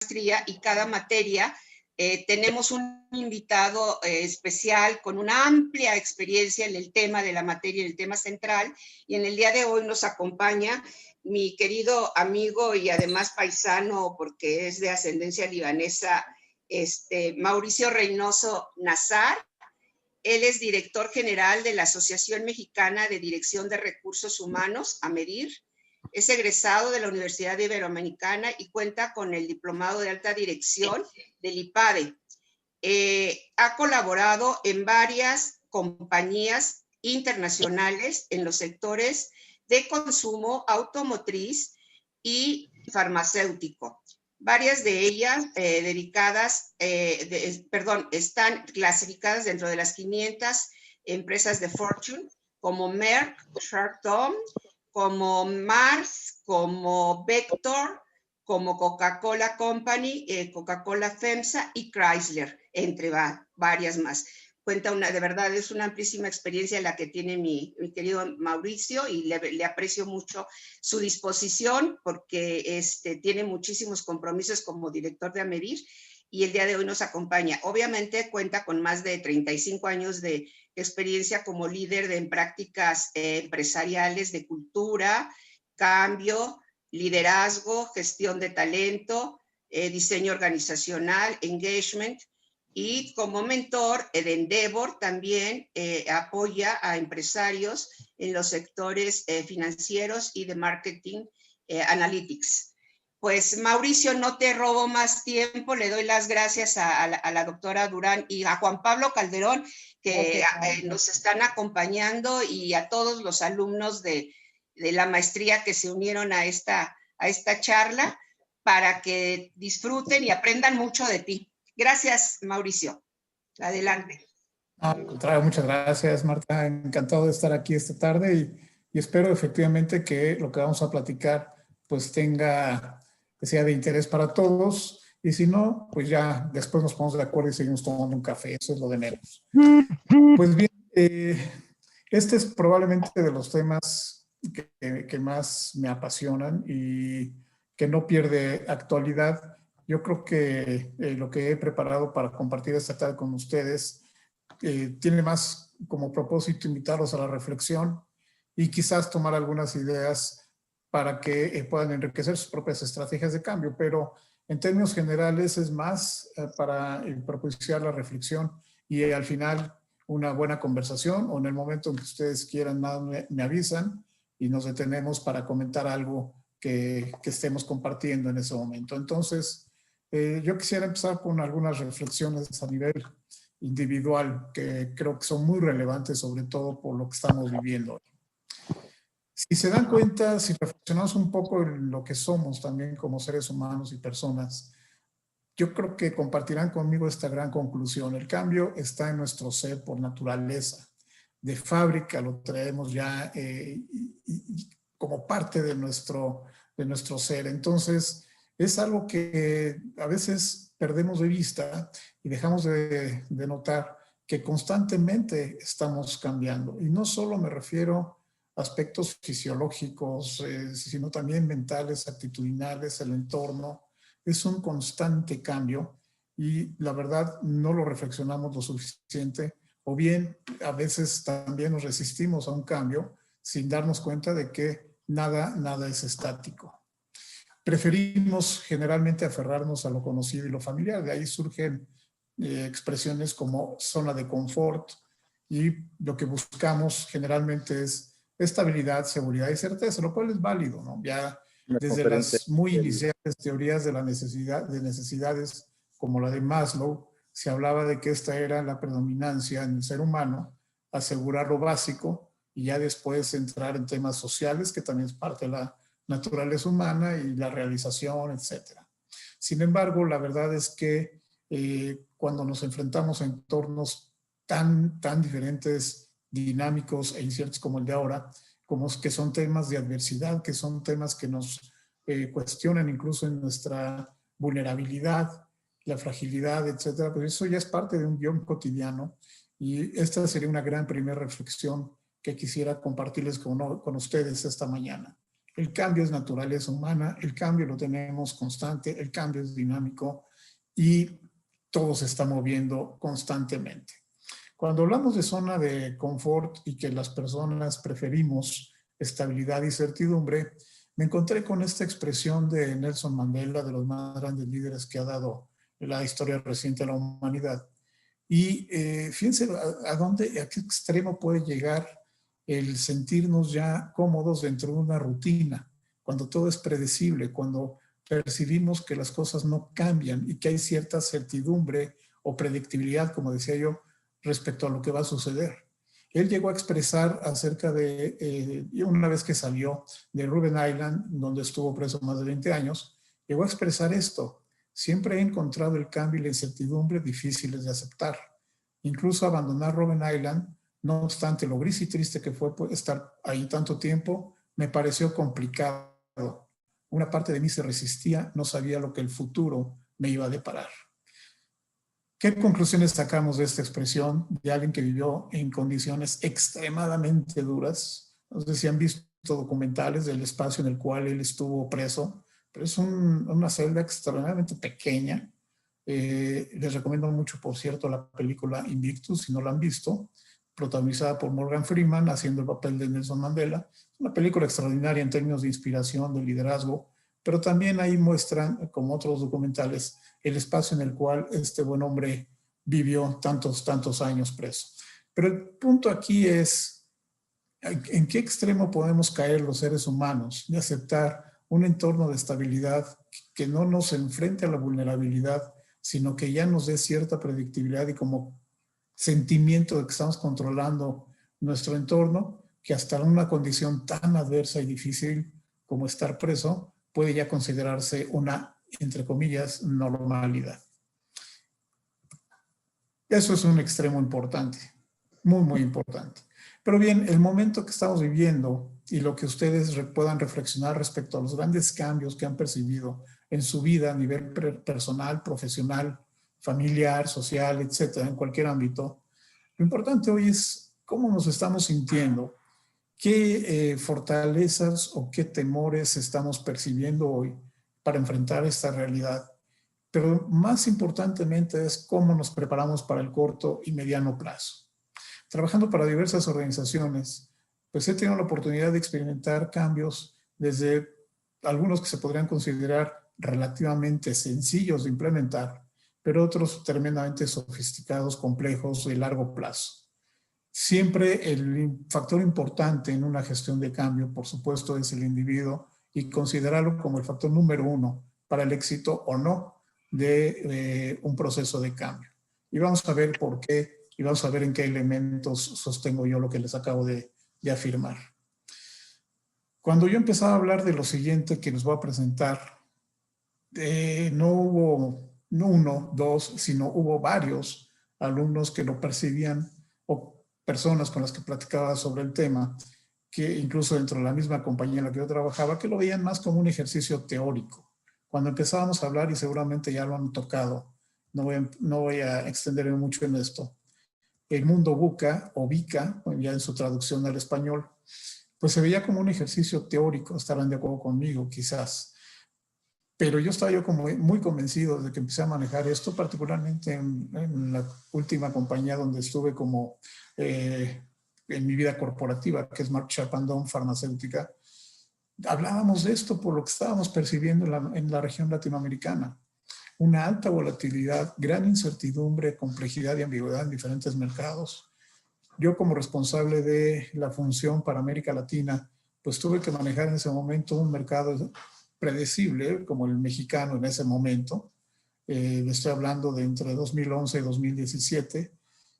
maestría y cada materia tenemos un invitado especial con una amplia experiencia en el tema de la materia, en el tema central, y en el día de hoy nos acompaña mi querido amigo y además paisano, porque es de ascendencia libanesa, Mauricio Reynoso Nazar. Él es director general de la Asociación Mexicana de Dirección de Recursos Humanos, AMEDIR. Es egresado de la Universidad Iberoamericana y cuenta con el diplomado de alta dirección del IPADE. Ha colaborado en varias compañías internacionales en los sectores de consumo, automotriz y farmacéutico. Varias de ellas están clasificadas dentro de las 500 empresas de Fortune, como Merck, Sharp-Tom, como Mars, como Vector, como Coca-Cola Company, Coca-Cola FEMSA y Chrysler, entre varias más. Cuenta de verdad, es una amplísima experiencia la que tiene mi querido Mauricio, y le aprecio mucho su disposición, porque tiene muchísimos compromisos como director de AMEDIR, y el día de hoy nos acompaña. Obviamente cuenta con más de 35 años de experiencia como líder en prácticas empresariales de cultura, cambio, liderazgo, gestión de talento, diseño organizacional, engagement, y como mentor de Endeavor también apoya a empresarios en los sectores financieros y de marketing analytics. Pues Mauricio, no te robo más tiempo, le doy las gracias a la doctora Durán y a Juan Pablo Calderón, que nos están acompañando, y a todos los alumnos de la maestría que se unieron a esta charla, para que disfruten y aprendan mucho de ti. Gracias, Mauricio. Adelante. Al contrario, muchas gracias, Marta. Encantado de estar aquí esta tarde y espero efectivamente que lo que vamos a platicar pues que sea de interés para todos, y si no, pues ya después nos ponemos de acuerdo y seguimos tomando un café. Eso es lo de menos. Pues bien, este es probablemente de los temas que más me apasionan y que no pierde actualidad. Yo creo que lo que he preparado para compartir esta tarde con ustedes tiene más como propósito invitarlos a la reflexión y quizás tomar algunas ideas para que puedan enriquecer sus propias estrategias de cambio, pero en términos generales es más para propiciar la reflexión y al final una buena conversación, o en el momento en que ustedes quieran me avisan y nos detenemos para comentar algo que estemos compartiendo en ese momento. Entonces, yo quisiera empezar con algunas reflexiones a nivel individual que creo que son muy relevantes, sobre todo por lo que estamos viviendo hoy. Si se dan cuenta, si reflexionamos un poco en lo que somos también como seres humanos y personas, yo creo que compartirán conmigo esta gran conclusión. El cambio está en nuestro ser por naturaleza. De fábrica lo traemos ya como parte de nuestro ser. Entonces, es algo que a veces perdemos de vista y dejamos de notar que constantemente estamos cambiando. Y no solo me refiero a aspectos fisiológicos, sino también mentales, actitudinales, el entorno. Es un constante cambio y la verdad no lo reflexionamos lo suficiente, o bien a veces también nos resistimos a un cambio sin darnos cuenta de que nada es estático. Preferimos generalmente aferrarnos a lo conocido y lo familiar. De ahí surgen expresiones como zona de confort, y lo que buscamos generalmente es estabilidad, seguridad y certeza, lo cual es válido, ¿no? Ya desde las muy iniciales teorías de necesidades como la de Maslow, se hablaba de que esta era la predominancia en el ser humano, asegurar lo básico y ya después entrar en temas sociales, que también es parte de la naturaleza humana y la realización, etc. Sin embargo, la verdad es que cuando nos enfrentamos a entornos tan diferentes, dinámicos e inciertos como el de ahora, como que son temas de adversidad, que son temas que nos cuestionan incluso en nuestra vulnerabilidad, la fragilidad, etcétera, pues eso ya es parte de un guión cotidiano, y esta sería una gran primera reflexión que quisiera compartirles con ustedes esta mañana. El cambio es naturaleza humana, el cambio lo tenemos constante, el cambio es dinámico y todo se está moviendo constantemente. Cuando hablamos de zona de confort y que las personas preferimos estabilidad y certidumbre, me encontré con esta expresión de Nelson Mandela, de los más grandes líderes que ha dado la historia reciente de la humanidad. Y fíjense a qué extremo puede llegar el sentirnos ya cómodos dentro de una rutina, cuando todo es predecible, cuando percibimos que las cosas no cambian y que hay cierta certidumbre o predictibilidad, como decía yo, respecto a lo que va a suceder. Él llegó a expresar acerca de, una vez que salió de Robben Island, donde estuvo preso más de 20 años, llegó a expresar esto: siempre he encontrado el cambio y la incertidumbre difíciles de aceptar. Incluso abandonar Robben Island, no obstante lo gris y triste que fue estar ahí tanto tiempo, me pareció complicado. Una parte de mí se resistía, no sabía lo que el futuro me iba a deparar. ¿Qué conclusiones sacamos de esta expresión de alguien que vivió en condiciones extremadamente duras? No sé si han visto documentales del espacio en el cual él estuvo preso, pero es una celda extremadamente pequeña. Les recomiendo mucho, por cierto, la película Invictus, si no la han visto, protagonizada por Morgan Freeman, haciendo el papel de Nelson Mandela. Es una película extraordinaria en términos de inspiración, de liderazgo, pero también ahí muestran, como otros documentales, el espacio en el cual este buen hombre vivió tantos años preso. Pero el punto aquí es, ¿en qué extremo podemos caer los seres humanos de aceptar un entorno de estabilidad que no nos enfrente a la vulnerabilidad, sino que ya nos dé cierta predictibilidad y como sentimiento de que estamos controlando nuestro entorno, que hasta una condición tan adversa y difícil como estar preso puede ya considerarse una, entre comillas, normalidad? Eso es un extremo importante, muy importante. Pero bien, el momento que estamos viviendo y lo que ustedes puedan reflexionar respecto a los grandes cambios que han percibido en su vida a nivel personal, profesional, familiar, social, etcétera, en cualquier ámbito, lo importante hoy es cómo nos estamos sintiendo, qué fortalezas o qué temores estamos percibiendo hoy para enfrentar esta realidad. Pero más importantemente es cómo nos preparamos para el corto y mediano plazo. Trabajando para diversas organizaciones, pues he tenido la oportunidad de experimentar cambios desde algunos que se podrían considerar relativamente sencillos de implementar, pero otros tremendamente sofisticados, complejos, de largo plazo. Siempre el factor importante en una gestión de cambio, por supuesto, es el individuo y considerarlo como el factor número uno para el éxito o no de un proceso de cambio. Y vamos a ver por qué y vamos a ver en qué elementos sostengo yo lo que les acabo de afirmar. Cuando yo empezaba a hablar de lo siguiente que les voy a presentar, no hubo no uno, dos, sino hubo varios alumnos que lo percibían, o personas con las que platicaba sobre el tema, que incluso dentro de la misma compañía en la que yo trabajaba, que lo veían más como un ejercicio teórico. Cuando empezábamos a hablar, y seguramente ya lo han tocado, no voy a extenderme mucho en esto, el mundo VUCA o VICA, ya en su traducción al español, pues se veía como un ejercicio teórico, estarán de acuerdo conmigo quizás. Pero yo estaba como muy convencido de que empecé a manejar esto, particularmente en la última compañía donde estuve como en mi vida corporativa, que es Merck Sharp & Dohme Farmacéutica. Hablábamos de esto por lo que estábamos percibiendo en la región latinoamericana. Una alta volatilidad, gran incertidumbre, complejidad y ambigüedad en diferentes mercados. Yo como responsable de la función para América Latina, pues tuve que manejar en ese momento un mercado predecible como el mexicano en ese momento. Le estoy hablando de entre 2011 y 2017.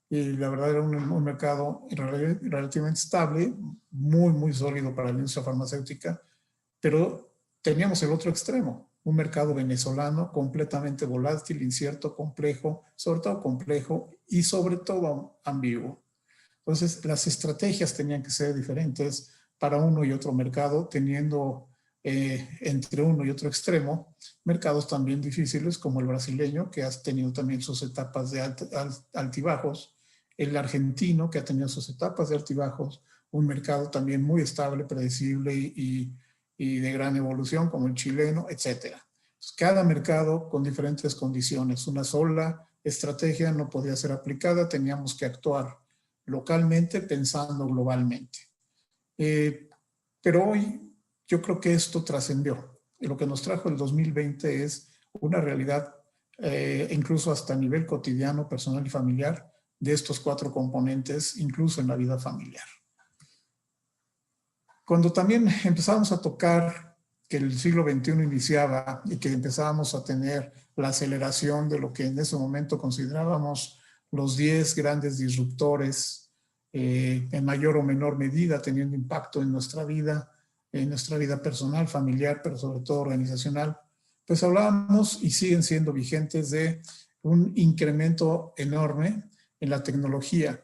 Y la verdad era un mercado relativamente estable, muy sólido para la industria farmacéutica, pero teníamos el otro extremo, un mercado venezolano completamente volátil, incierto, complejo, sobre todo complejo y sobre todo ambiguo. Entonces, las estrategias tenían que ser diferentes para uno y otro mercado, teniendo entre uno y otro extremo mercados también difíciles como el brasileño, que ha tenido también sus etapas de altibajos, el argentino, que ha tenido sus etapas de altibajos, un mercado también muy estable, predecible y y de gran evolución, como el chileno, etc. Cada mercado con diferentes condiciones. Una sola estrategia no podía ser aplicada, teníamos que actuar localmente pensando globalmente. Pero hoy yo creo que esto trascendió. Y lo que nos trajo el 2020 es una realidad, incluso hasta a nivel cotidiano, personal y familiar, de estos 4 componentes, incluso en la vida familiar. Cuando también empezamos a tocar que el siglo XXI iniciaba y que empezábamos a tener la aceleración de lo que en ese momento considerábamos los 10 grandes disruptores, en mayor o menor medida teniendo impacto en nuestra vida personal, familiar, pero sobre todo organizacional, pues hablábamos y siguen siendo vigentes de un incremento enorme en la tecnología,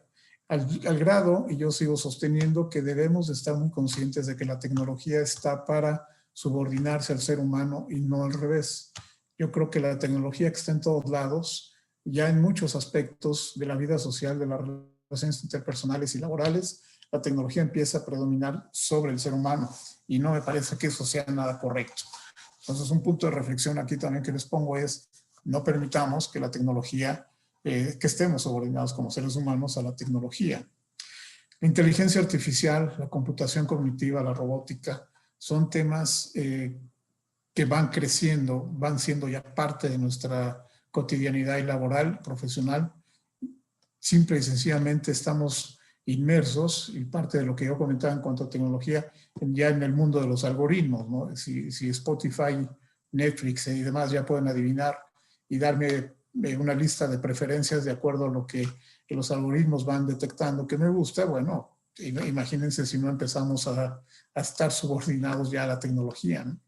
al grado, y yo sigo sosteniendo, que debemos de estar muy conscientes de que la tecnología está para subordinarse al ser humano y no al revés. Yo creo que la tecnología que está en todos lados, ya en muchos aspectos de la vida social, de las relaciones interpersonales y laborales, la tecnología empieza a predominar sobre el ser humano y no me parece que eso sea nada correcto. Entonces, un punto de reflexión aquí también que les pongo es, no permitamos que la tecnología, que estemos subordinados como seres humanos a la tecnología. La inteligencia artificial, la computación cognitiva, la robótica, son temas que van creciendo, van siendo ya parte de nuestra cotidianidad y laboral, profesional. Simple y sencillamente estamos inmersos, y parte de lo que yo comentaba en cuanto a tecnología, ya en el mundo de los algoritmos, ¿no? Si Spotify, Netflix y demás ya pueden adivinar y darme una lista de preferencias de acuerdo a lo que los algoritmos van detectando que me gusta, bueno, imagínense si no empezamos a estar subordinados ya a la tecnología, ¿no?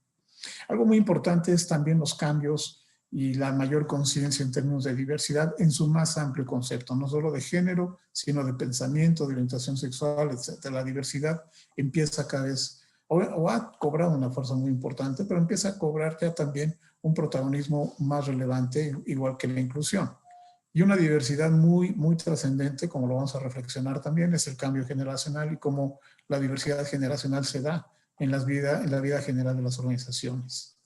Algo muy importante es también los cambios y la mayor conciencia en términos de diversidad en su más amplio concepto, no solo de género, sino de pensamiento, de orientación sexual, etc. La diversidad empieza cada vez, o ha cobrado una fuerza muy importante, pero empieza a cobrar ya también un protagonismo más relevante, igual que la inclusión. Y una diversidad muy, muy trascendente, como lo vamos a reflexionar también, es el cambio generacional y cómo la diversidad generacional se da en la vida general de las organizaciones.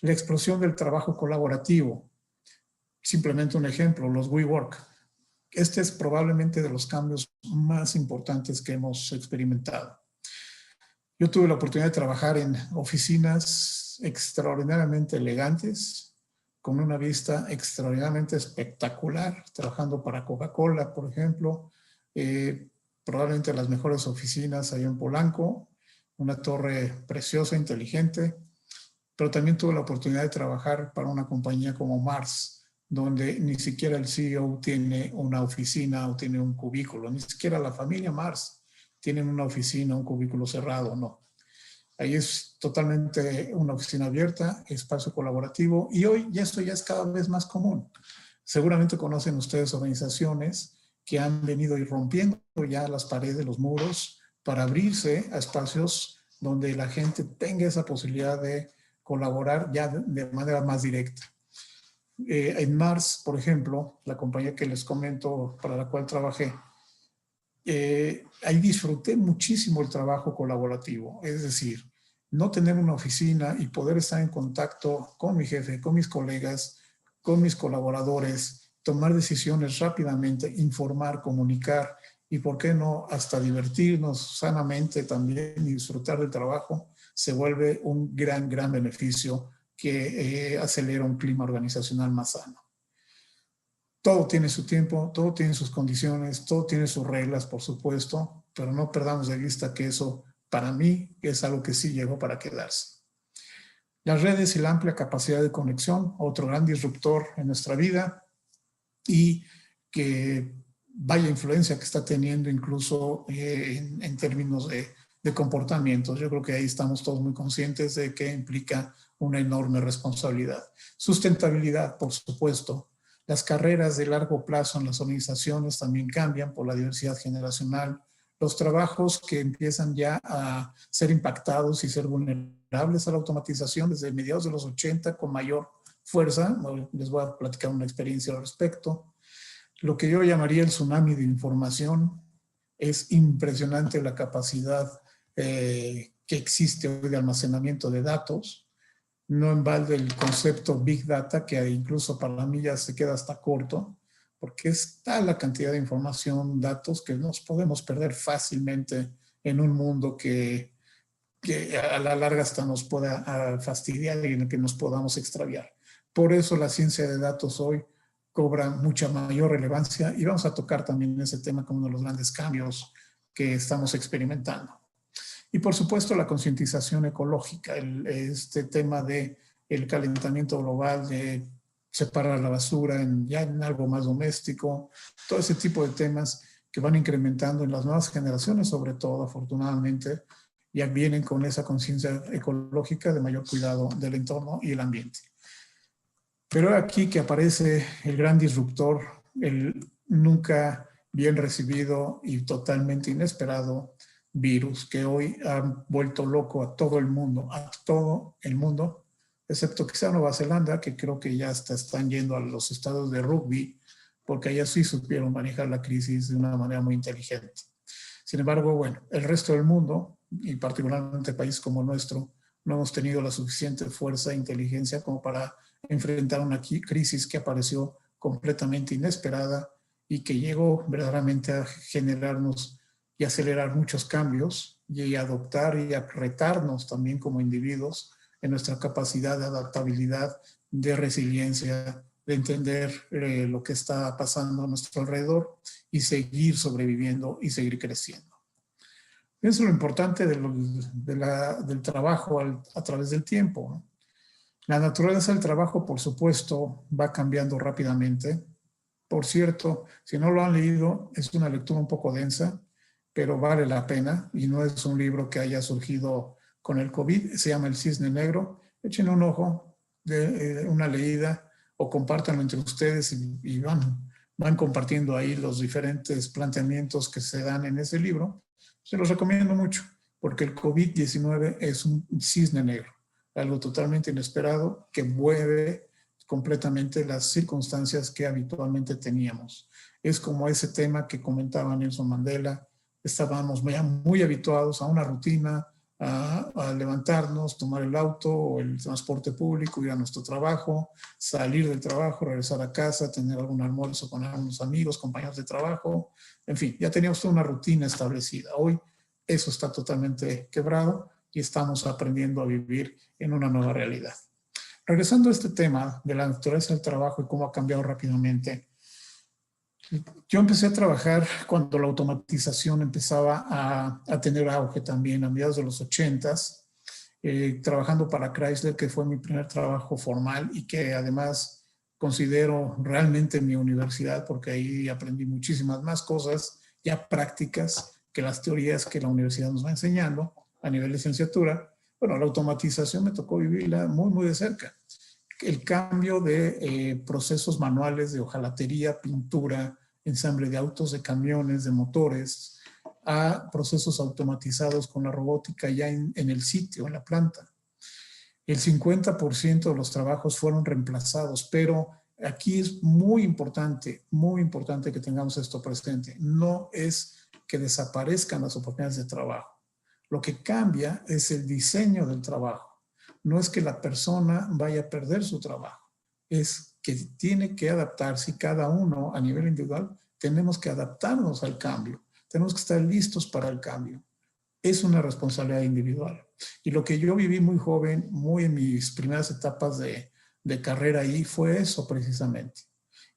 La explosión del trabajo colaborativo. Simplemente un ejemplo, los WeWork. Este es probablemente de los cambios más importantes que hemos experimentado. Yo tuve la oportunidad de trabajar en oficinas extraordinariamente elegantes, con una vista extraordinariamente espectacular, trabajando para Coca-Cola, por ejemplo, probablemente las mejores oficinas allá en Polanco, una torre preciosa, inteligente, pero también tuve la oportunidad de trabajar para una compañía como Mars, donde ni siquiera el CEO tiene una oficina o tiene un cubículo, ni siquiera la familia Mars tienen una oficina, un cubículo cerrado, no. Ahí es totalmente una oficina abierta, espacio colaborativo, y hoy esto ya es cada vez más común. Seguramente conocen ustedes organizaciones que han venido rompiendo ya las paredes, los muros, para abrirse a espacios donde la gente tenga esa posibilidad de colaborar ya de manera más directa. En Mars, por ejemplo, la compañía que les comento para la cual trabajé, ahí disfruté muchísimo el trabajo colaborativo, es decir, no tener una oficina y poder estar en contacto con mi jefe, con mis colegas, con mis colaboradores, tomar decisiones rápidamente, informar, comunicar y, por qué no, hasta divertirnos sanamente también y disfrutar del trabajo, se vuelve un gran beneficio que acelera un clima organizacional más sano. Todo tiene su tiempo, todo tiene sus condiciones, todo tiene sus reglas, por supuesto, pero no perdamos de vista que eso, para mí, es algo que sí llegó para quedarse. Las redes y la amplia capacidad de conexión, otro gran disruptor en nuestra vida, y que vaya influencia que está teniendo incluso en términos de comportamientos. Yo creo que ahí estamos todos muy conscientes de que implica una enorme responsabilidad. Sustentabilidad, por supuesto. Las carreras de largo plazo en las organizaciones también cambian por la diversidad generacional. Los trabajos que empiezan ya a ser impactados y ser vulnerables a la automatización desde mediados de los 80 con mayor fuerza. Les voy a platicar una experiencia al respecto. Lo que yo llamaría el tsunami de información. Es impresionante la capacidad que existe hoy de almacenamiento de datos. No en balde el concepto Big Data, que incluso para mí ya se queda hasta corto, porque es tal la cantidad de información, datos, que nos podemos perder fácilmente en un mundo que a la larga hasta nos pueda fastidiar y en el que nos podamos extraviar. Por eso la ciencia de datos hoy cobra mucha mayor relevancia y vamos a tocar también ese tema como uno de los grandes cambios que estamos experimentando. Y por supuesto la concientización ecológica, este tema de el calentamiento global, de separar la basura ya en algo más doméstico, todo ese tipo de temas que van incrementando en las nuevas generaciones, sobre todo, afortunadamente, ya vienen con esa conciencia ecológica de mayor cuidado del entorno y el ambiente. Pero aquí que aparece el gran disruptor, el nunca bien recibido y totalmente inesperado virus que hoy ha vuelto loco a todo el mundo, excepto quizá Nueva Zelanda, que creo que ya hasta están yendo a los estados de rugby, porque allá sí supieron manejar la crisis de una manera muy inteligente. Sin embargo, bueno, el resto del mundo, y particularmente países como el nuestro, no hemos tenido la suficiente fuerza e inteligencia como para enfrentar una crisis que apareció completamente inesperada y que llegó verdaderamente a generarnos y acelerar muchos cambios y adoptar y a retarnos también como individuos en nuestra capacidad de adaptabilidad, de resiliencia, de entender lo que está pasando a nuestro alrededor y seguir sobreviviendo y seguir creciendo. Eso es lo importante del trabajo a través del tiempo, ¿no? La naturaleza del trabajo, por supuesto, va cambiando rápidamente. Por cierto, si no lo han leído, es una lectura un poco densa, pero vale la pena y no es un libro que haya surgido con el COVID. Se llama El Cisne Negro. Echen un ojo, una leída o compártanlo entre ustedes y van compartiendo ahí los diferentes planteamientos que se dan en ese libro. Se los recomiendo mucho porque el COVID-19 es un cisne negro, algo totalmente inesperado que mueve completamente las circunstancias que habitualmente teníamos. Es como ese tema que comentaba Nelson Mandela, estábamos muy habituados a una rutina, a levantarnos, tomar el auto o el transporte público, ir a nuestro trabajo, salir del trabajo, regresar a casa, tener algún almuerzo con algunos amigos, compañeros de trabajo, en fin, ya teníamos toda una rutina establecida. Hoy eso está totalmente quebrado y estamos aprendiendo a vivir en una nueva realidad. Regresando a este tema de la naturaleza del trabajo y cómo ha cambiado rápidamente, yo empecé a trabajar cuando la automatización empezaba a tener auge también, a mediados de los 80s, trabajando para Chrysler, que fue mi primer trabajo formal y que además considero realmente mi universidad, porque ahí aprendí muchísimas más cosas ya prácticas que las teorías que la universidad nos va enseñando a nivel de licenciatura. Bueno, la automatización me tocó vivirla muy, muy de cerca. El cambio de procesos manuales de hojalatería, pintura, ensamble de autos, de camiones, de motores, a procesos automatizados con la robótica ya en el sitio, en la planta. El 50% de los trabajos fueron reemplazados, pero aquí es muy importante que tengamos esto presente. No es que desaparezcan las oportunidades de trabajo. Lo que cambia es el diseño del trabajo. No es que la persona vaya a perder su trabajo, es que tiene que adaptarse y cada uno a nivel individual tenemos que adaptarnos al cambio, tenemos que estar listos para el cambio. Es una responsabilidad individual. Y lo que yo viví muy joven, muy en mis primeras etapas de carrera ahí, fue eso precisamente.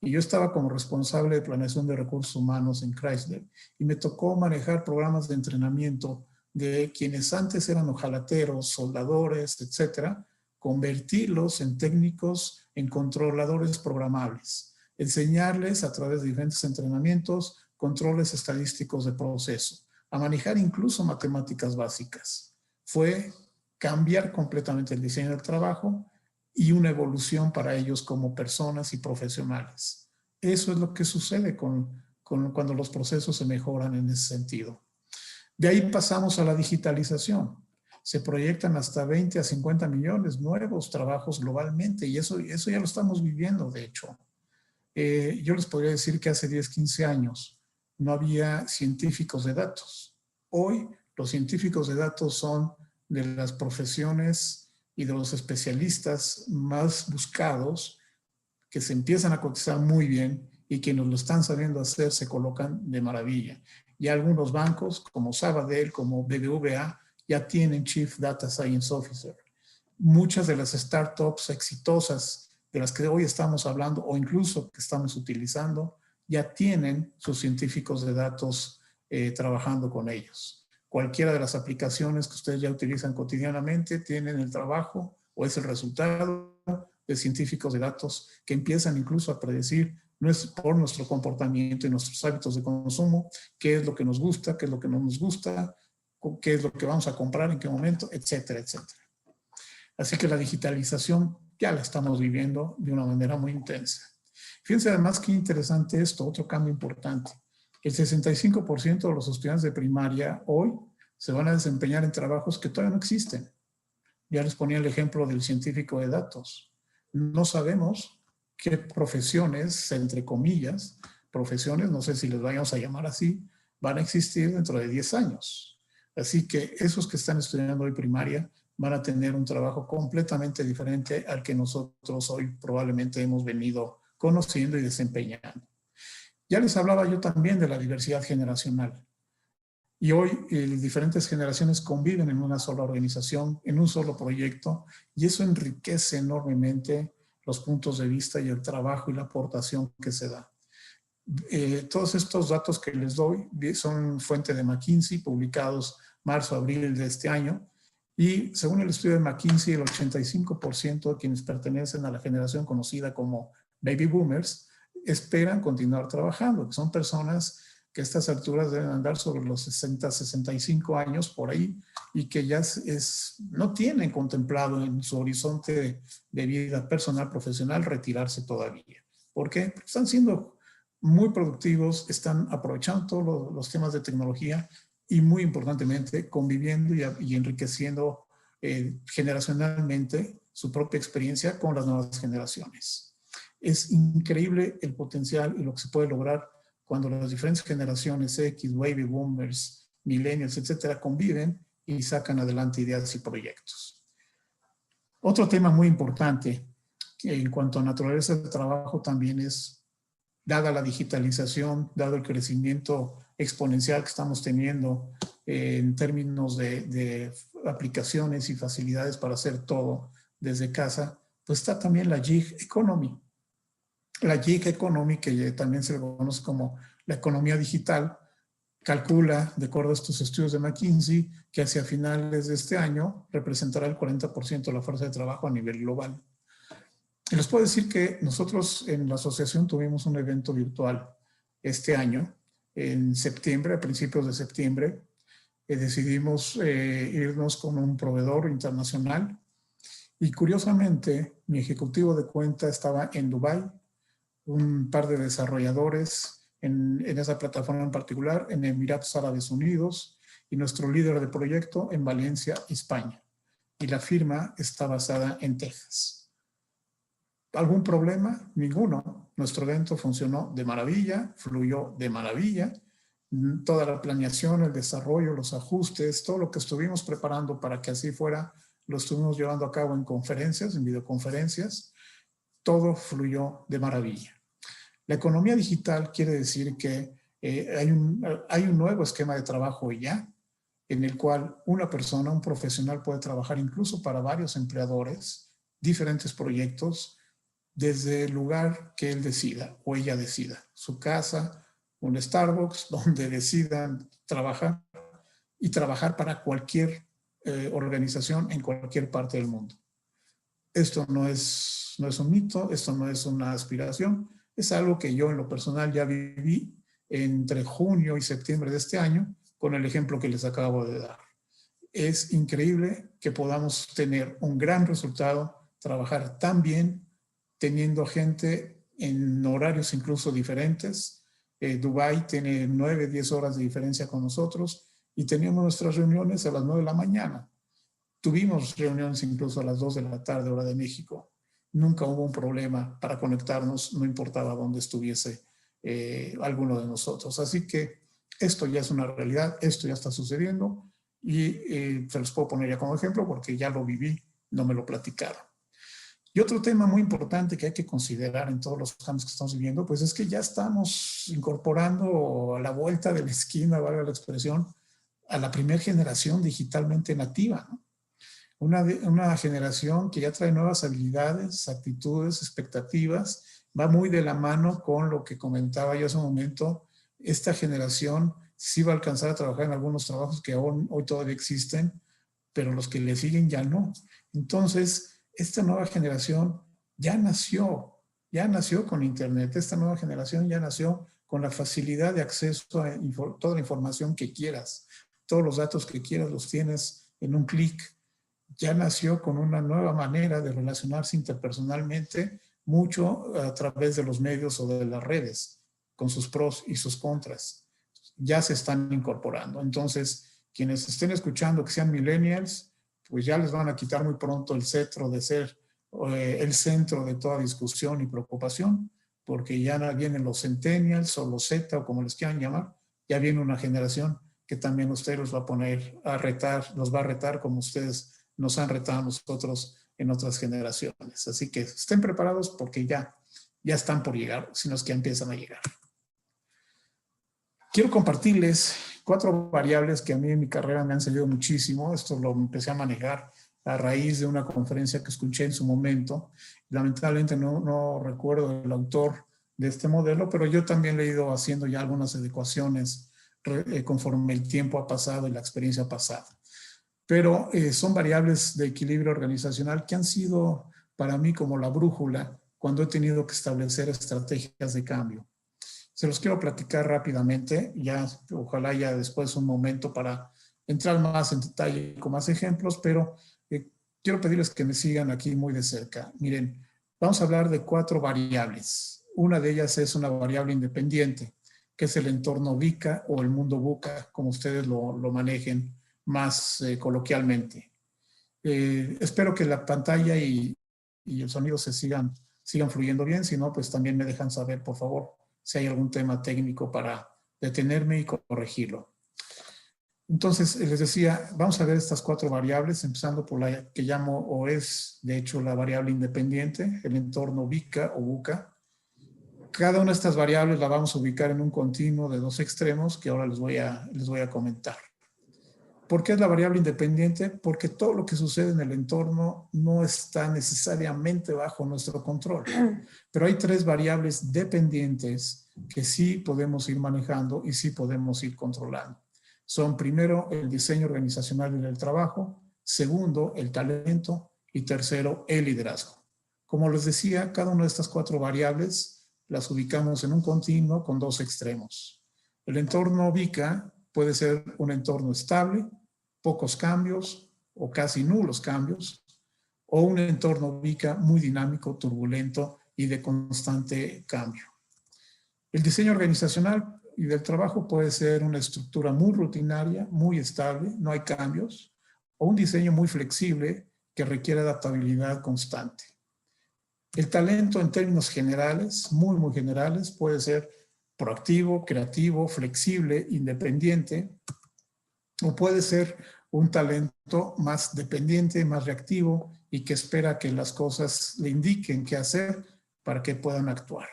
Y yo estaba como responsable de planeación de recursos humanos en Chrysler y me tocó manejar programas de entrenamiento de quienes antes eran hojalateros, soldadores, etcétera, convertirlos en técnicos, en controladores programables, enseñarles a través de diferentes entrenamientos controles estadísticos de proceso, a manejar incluso matemáticas básicas. Fue cambiar completamente el diseño del trabajo y una evolución para ellos como personas y profesionales. Eso es lo que sucede cuando los procesos se mejoran en ese sentido. De ahí pasamos a la digitalización. Se proyectan hasta 20 a 50 millones nuevos trabajos globalmente y eso ya lo estamos viviendo, de hecho. Yo les podría decir que hace 10, 15 años no había científicos de datos. Hoy los científicos de datos son de las profesiones y de los especialistas más buscados, que se empiezan a cotizar muy bien y que nos lo están sabiendo hacer, se colocan de maravilla. Y algunos bancos, como Sabadell, como BBVA, ya tienen Chief Data Science Officer. Muchas de las startups exitosas de las que hoy estamos hablando, o incluso que estamos utilizando, ya tienen sus científicos de datos trabajando con ellos. Cualquiera de las aplicaciones que ustedes ya utilizan cotidianamente tienen el trabajo o es el resultado de científicos de datos que empiezan incluso a predecir por nuestro comportamiento y nuestros hábitos de consumo, qué es lo que nos gusta, qué es lo que no nos gusta, qué es lo que vamos a comprar, en qué momento, etcétera, etcétera. Así que la digitalización ya la estamos viviendo de una manera muy intensa. Fíjense además qué interesante esto, otro cambio importante. El 65% de los estudiantes de primaria hoy se van a desempeñar en trabajos que todavía no existen. Ya les ponía el ejemplo del científico de datos. No sabemos qué profesiones, entre comillas, profesiones, no sé si les vayamos a llamar así, van a existir dentro de 10 años. Así que esos que están estudiando hoy primaria van a tener un trabajo completamente diferente al que nosotros hoy probablemente hemos venido conociendo y desempeñando. Ya les hablaba yo también de la diversidad generacional. Y hoy diferentes generaciones conviven en una sola organización, en un solo proyecto, y eso enriquece enormemente los puntos de vista y el trabajo y la aportación que se da. Todos estos datos que les doy son fuente de McKinsey, publicados marzo-abril de este año, y según el estudio de McKinsey, el 85% de quienes pertenecen a la generación conocida como Baby Boomers esperan continuar trabajando, que son personas que a estas alturas deben andar sobre los 60, 65 años por ahí y que ya no tienen contemplado en su horizonte de vida personal, profesional, retirarse todavía. ¿Por qué? Porque están siendo muy productivos, están aprovechando todos los temas de tecnología y muy importantemente conviviendo y enriqueciendo generacionalmente su propia experiencia con las nuevas generaciones. Es increíble el potencial y lo que se puede lograr cuando las diferentes generaciones X, Baby Boomers, Millennials, etcétera, conviven y sacan adelante ideas y proyectos. Otro tema muy importante en cuanto a naturaleza del trabajo también es, dada la digitalización, dado el crecimiento exponencial que estamos teniendo en términos de aplicaciones y facilidades para hacer todo desde casa, pues está también la gig economy. La gig economy, que también se le conoce como la economía digital, calcula, de acuerdo a estos estudios de McKinsey, que hacia finales de este año representará el 40% de la fuerza de trabajo a nivel global. Y les puedo decir que nosotros en la asociación tuvimos un evento virtual este año, en septiembre, a principios de septiembre, decidimos irnos con un proveedor internacional y curiosamente mi ejecutivo de cuenta estaba en Dubái, un par de desarrolladores en esa plataforma en particular, en Emiratos Árabes Unidos, y nuestro líder de proyecto en Valencia, España. Y la firma está basada en Texas. ¿Algún problema? Ninguno. Nuestro evento funcionó de maravilla, fluyó de maravilla. Toda la planeación, el desarrollo, los ajustes, todo lo que estuvimos preparando para que así fuera, lo estuvimos llevando a cabo en conferencias, en videoconferencias. Todo fluyó de maravilla. La economía digital quiere decir que hay un nuevo esquema de trabajo ya, en el cual una persona, un profesional puede trabajar incluso para varios empleadores, diferentes proyectos, desde el lugar que él decida o ella decida. Su casa, un Starbucks, donde decidan trabajar y trabajar para cualquier organización en cualquier parte del mundo. Esto no es un mito, esto no es una aspiración, es algo que yo en lo personal ya viví entre junio y septiembre de este año con el ejemplo que les acabo de dar. Es increíble que podamos tener un gran resultado, trabajar tan bien, teniendo gente en horarios incluso diferentes. Dubái tiene 9, 10 horas de diferencia con nosotros y teníamos nuestras reuniones a las 9 de la mañana. Tuvimos reuniones incluso a las 2 de la tarde, hora de México. Nunca hubo un problema para conectarnos, no importaba dónde estuviese alguno de nosotros. Así que esto ya es una realidad, esto ya está sucediendo Y se los puedo poner ya como ejemplo porque ya lo viví, no me lo platicaron. Y otro tema muy importante que hay que considerar en todos los cambios que estamos viviendo, pues es que ya estamos incorporando a la vuelta de la esquina, valga la expresión, a la primera generación digitalmente nativa, ¿no? Una generación que ya trae nuevas habilidades, actitudes, expectativas, va muy de la mano con lo que comentaba yo hace un momento. Esta generación sí va a alcanzar a trabajar en algunos trabajos que hoy todavía existen, pero los que le siguen ya no. Entonces, esta nueva generación ya nació con Internet. Esta nueva generación ya nació con la facilidad de acceso a toda la información que quieras. Todos los datos que quieras los tienes en un clic. Ya nació con una nueva manera de relacionarse interpersonalmente, mucho a través de los medios o de las redes, con sus pros y sus contras. Ya se están incorporando. Entonces, quienes estén escuchando que sean millennials, pues ya les van a quitar muy pronto el cetro de ser el centro de toda discusión y preocupación, porque ya vienen los centennials o los Z o como les quieran llamar, ya viene una generación que también usted los va a poner a retar, los va a retar como ustedes nos han retado a nosotros en otras generaciones. Así que estén preparados porque ya están por llegar, sino es que empiezan a llegar. Quiero compartirles 4 variables que a mí en mi carrera me han servido muchísimo. Esto lo empecé a manejar a raíz de una conferencia que escuché en su momento. Lamentablemente no recuerdo el autor de este modelo, pero yo también le he ido haciendo ya algunas adecuaciones conforme el tiempo ha pasado y la experiencia pasada. Pero son variables de equilibrio organizacional que han sido para mí como la brújula cuando he tenido que establecer estrategias de cambio. Se los quiero platicar rápidamente, ya ojalá ya después un momento para entrar más en detalle con más ejemplos, pero quiero pedirles que me sigan aquí muy de cerca. Miren, vamos a hablar de 4 variables. Una de ellas es una variable independiente, que es el entorno VUCA o el mundo VUCA, como ustedes lo manejen más coloquialmente. Espero que la pantalla y el sonido se sigan fluyendo bien, si no, pues también me dejan saber, por favor, si hay algún tema técnico para detenerme y corregirlo. Entonces, les decía, vamos a ver estas 4 variables, empezando por la que llamo, o es, de hecho, la variable independiente, el entorno VUCA o VUCA. Cada una de estas variables la vamos a ubicar en un continuo de 2 extremos que ahora les voy a comentar. ¿Por qué es la variable independiente? Porque todo lo que sucede en el entorno no está necesariamente bajo nuestro control. Pero hay 3 variables dependientes que sí podemos ir manejando y sí podemos ir controlando. Son primero el diseño organizacional del trabajo, segundo el talento y tercero el liderazgo. Como les decía, cada una de estas 4 variables las ubicamos en un continuo con 2 extremos. El entorno VUCA puede ser un entorno estable, pocos cambios o casi nulos cambios, o un entorno VUCA muy dinámico, turbulento y de constante cambio. El diseño organizacional y del trabajo puede ser una estructura muy rutinaria, muy estable, no hay cambios, o un diseño muy flexible que requiere adaptabilidad constante. El talento en términos generales, muy generales, puede ser proactivo, creativo, flexible, independiente, o puede ser un talento más dependiente, más reactivo y que espera que las cosas le indiquen qué hacer para que puedan actuar.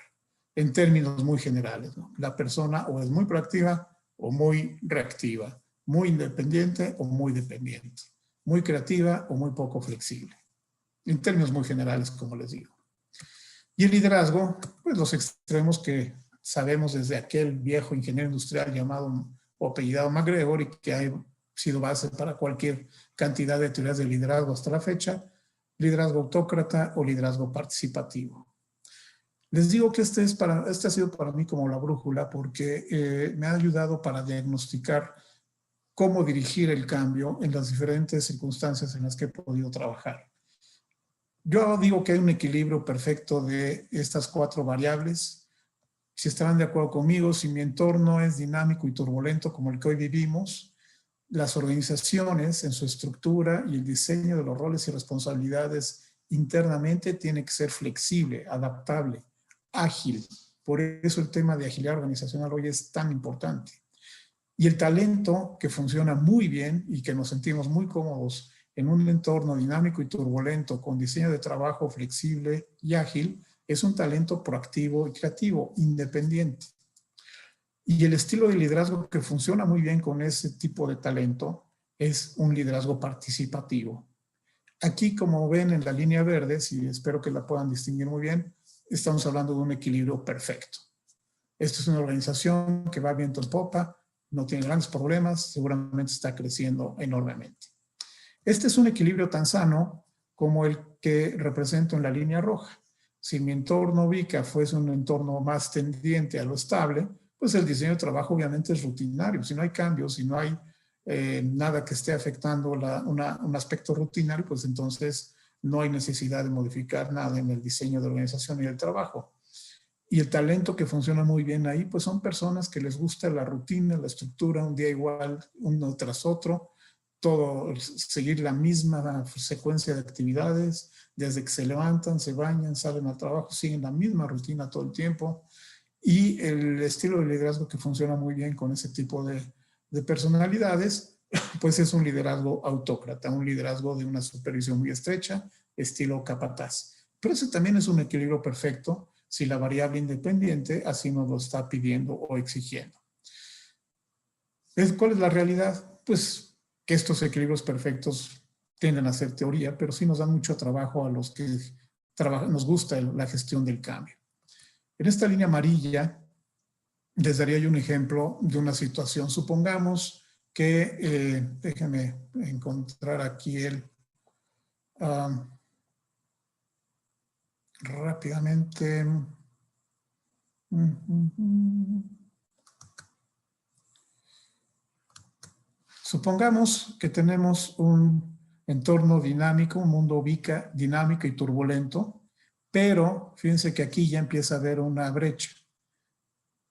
En términos muy generales, ¿no? La persona o es muy proactiva o muy reactiva, muy independiente o muy dependiente, muy creativa o muy poco flexible. En términos muy generales, como les digo. Y el liderazgo, pues los extremos que sabemos desde aquel viejo ingeniero industrial llamado o apellidado MacGregor y que ha sido base para cualquier cantidad de teorías de liderazgo hasta la fecha, liderazgo autócrata o liderazgo participativo. Les digo que este ha sido para mí como la brújula porque me ha ayudado para diagnosticar cómo dirigir el cambio en las diferentes circunstancias en las que he podido trabajar. Yo digo que hay un equilibrio perfecto de estas 4 variables. Si estarán de acuerdo conmigo, si mi entorno es dinámico y turbulento como el que hoy vivimos, las organizaciones en su estructura y el diseño de los roles y responsabilidades internamente tiene que ser flexible, adaptable, ágil. Por eso el tema de agilidad organizacional hoy es tan importante. Y el talento que funciona muy bien y que nos sentimos muy cómodos en un entorno dinámico y turbulento con diseño de trabajo flexible y ágil, es un talento proactivo y creativo, independiente. Y el estilo de liderazgo que funciona muy bien con ese tipo de talento es un liderazgo participativo. Aquí, como ven en la línea verde, y espero que la puedan distinguir muy bien, estamos hablando de un equilibrio perfecto. Esta es una organización que va viento en popa, no tiene grandes problemas, seguramente está creciendo enormemente. Este es un equilibrio tan sano como el que represento en la línea roja. Si mi entorno VICA fuese un entorno más tendiente a lo estable, pues el diseño de trabajo obviamente es rutinario. Si no hay cambios, si no hay nada que esté afectando un aspecto rutinario, pues entonces no hay necesidad de modificar nada en el diseño de organización y del trabajo. Y el talento que funciona muy bien ahí, pues son personas que les gusta la rutina, la estructura, un día igual, uno tras otro, todo, seguir la misma secuencia de actividades, desde que se levantan, se bañan, salen al trabajo, siguen la misma rutina todo el tiempo. Y el estilo de liderazgo que funciona muy bien con ese tipo de personalidades, pues es un liderazgo autócrata, un liderazgo de una supervisión muy estrecha, estilo capataz. Pero ese también es un equilibrio perfecto si la variable independiente así nos lo está pidiendo o exigiendo. ¿Cuál es la realidad? Pues que estos equilibrios perfectos tienden a ser teoría, pero sí nos dan mucho trabajo a los que nos gusta la gestión del cambio. En esta línea amarilla les daría yo un ejemplo de una situación. Supongamos que, déjenme encontrar aquí rápidamente. Supongamos que tenemos un entorno dinámico, un mundo VICA dinámico y turbulento, pero fíjense que aquí ya empieza a haber una brecha.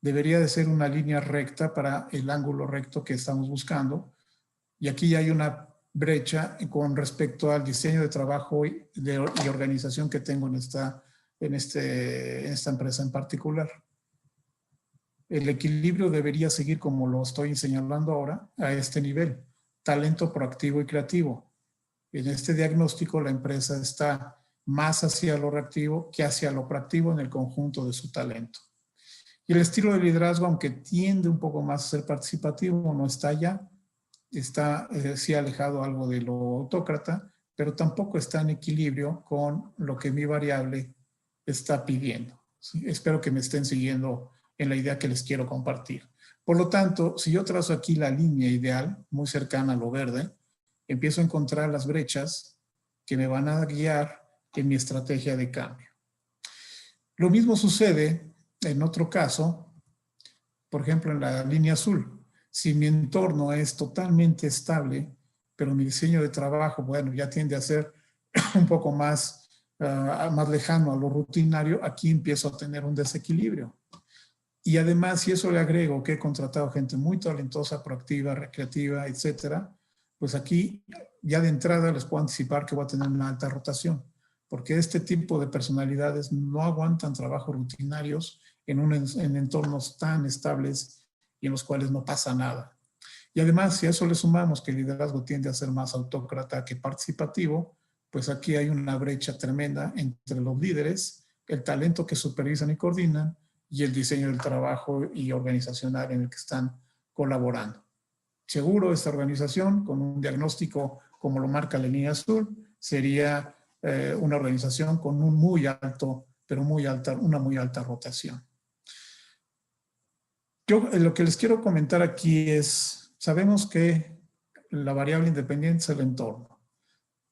Debería de ser una línea recta para el ángulo recto que estamos buscando. Y aquí ya hay una brecha con respecto al diseño de trabajo y organización que tengo en esta empresa en particular. El equilibrio debería seguir como lo estoy señalando ahora, a este nivel. Talento proactivo y creativo. En este diagnóstico la empresa está más hacia lo reactivo que hacia lo proactivo en el conjunto de su talento. Y el estilo de liderazgo, aunque tiende un poco más a ser participativo, no está allá, está sí alejado algo de lo autócrata, pero tampoco está en equilibrio con lo que mi variable está pidiendo. ¿Sí? Espero que me estén siguiendo en la idea que les quiero compartir. Por lo tanto, si yo trazo aquí la línea ideal, muy cercana a lo verde, empiezo a encontrar las brechas que me van a guiar en mi estrategia de cambio. Lo mismo sucede en otro caso, por ejemplo, en la línea azul. Si mi entorno es totalmente estable, pero mi diseño de trabajo, bueno, ya tiende a ser un poco más lejano a lo rutinario, aquí empiezo a tener un desequilibrio. Y además, si eso le agrego que he contratado gente muy talentosa, proactiva, recreativa, etcétera, pues aquí ya de entrada les puedo anticipar que voy a tener una alta rotación, porque este tipo de personalidades no aguantan trabajos rutinarios en entornos tan estables y en los cuales no pasa nada. Y además, si a eso le sumamos que el liderazgo tiende a ser más autócrata que participativo, pues aquí hay una brecha tremenda entre los líderes, el talento que supervisan y coordinan, y el diseño del trabajo y organizacional en el que están colaborando. Seguro esta organización, con un diagnóstico como lo marca la línea azul, sería una organización con un muy alto, pero una muy alta rotación. Yo lo que les quiero comentar aquí es, sabemos que la variable independiente es el entorno.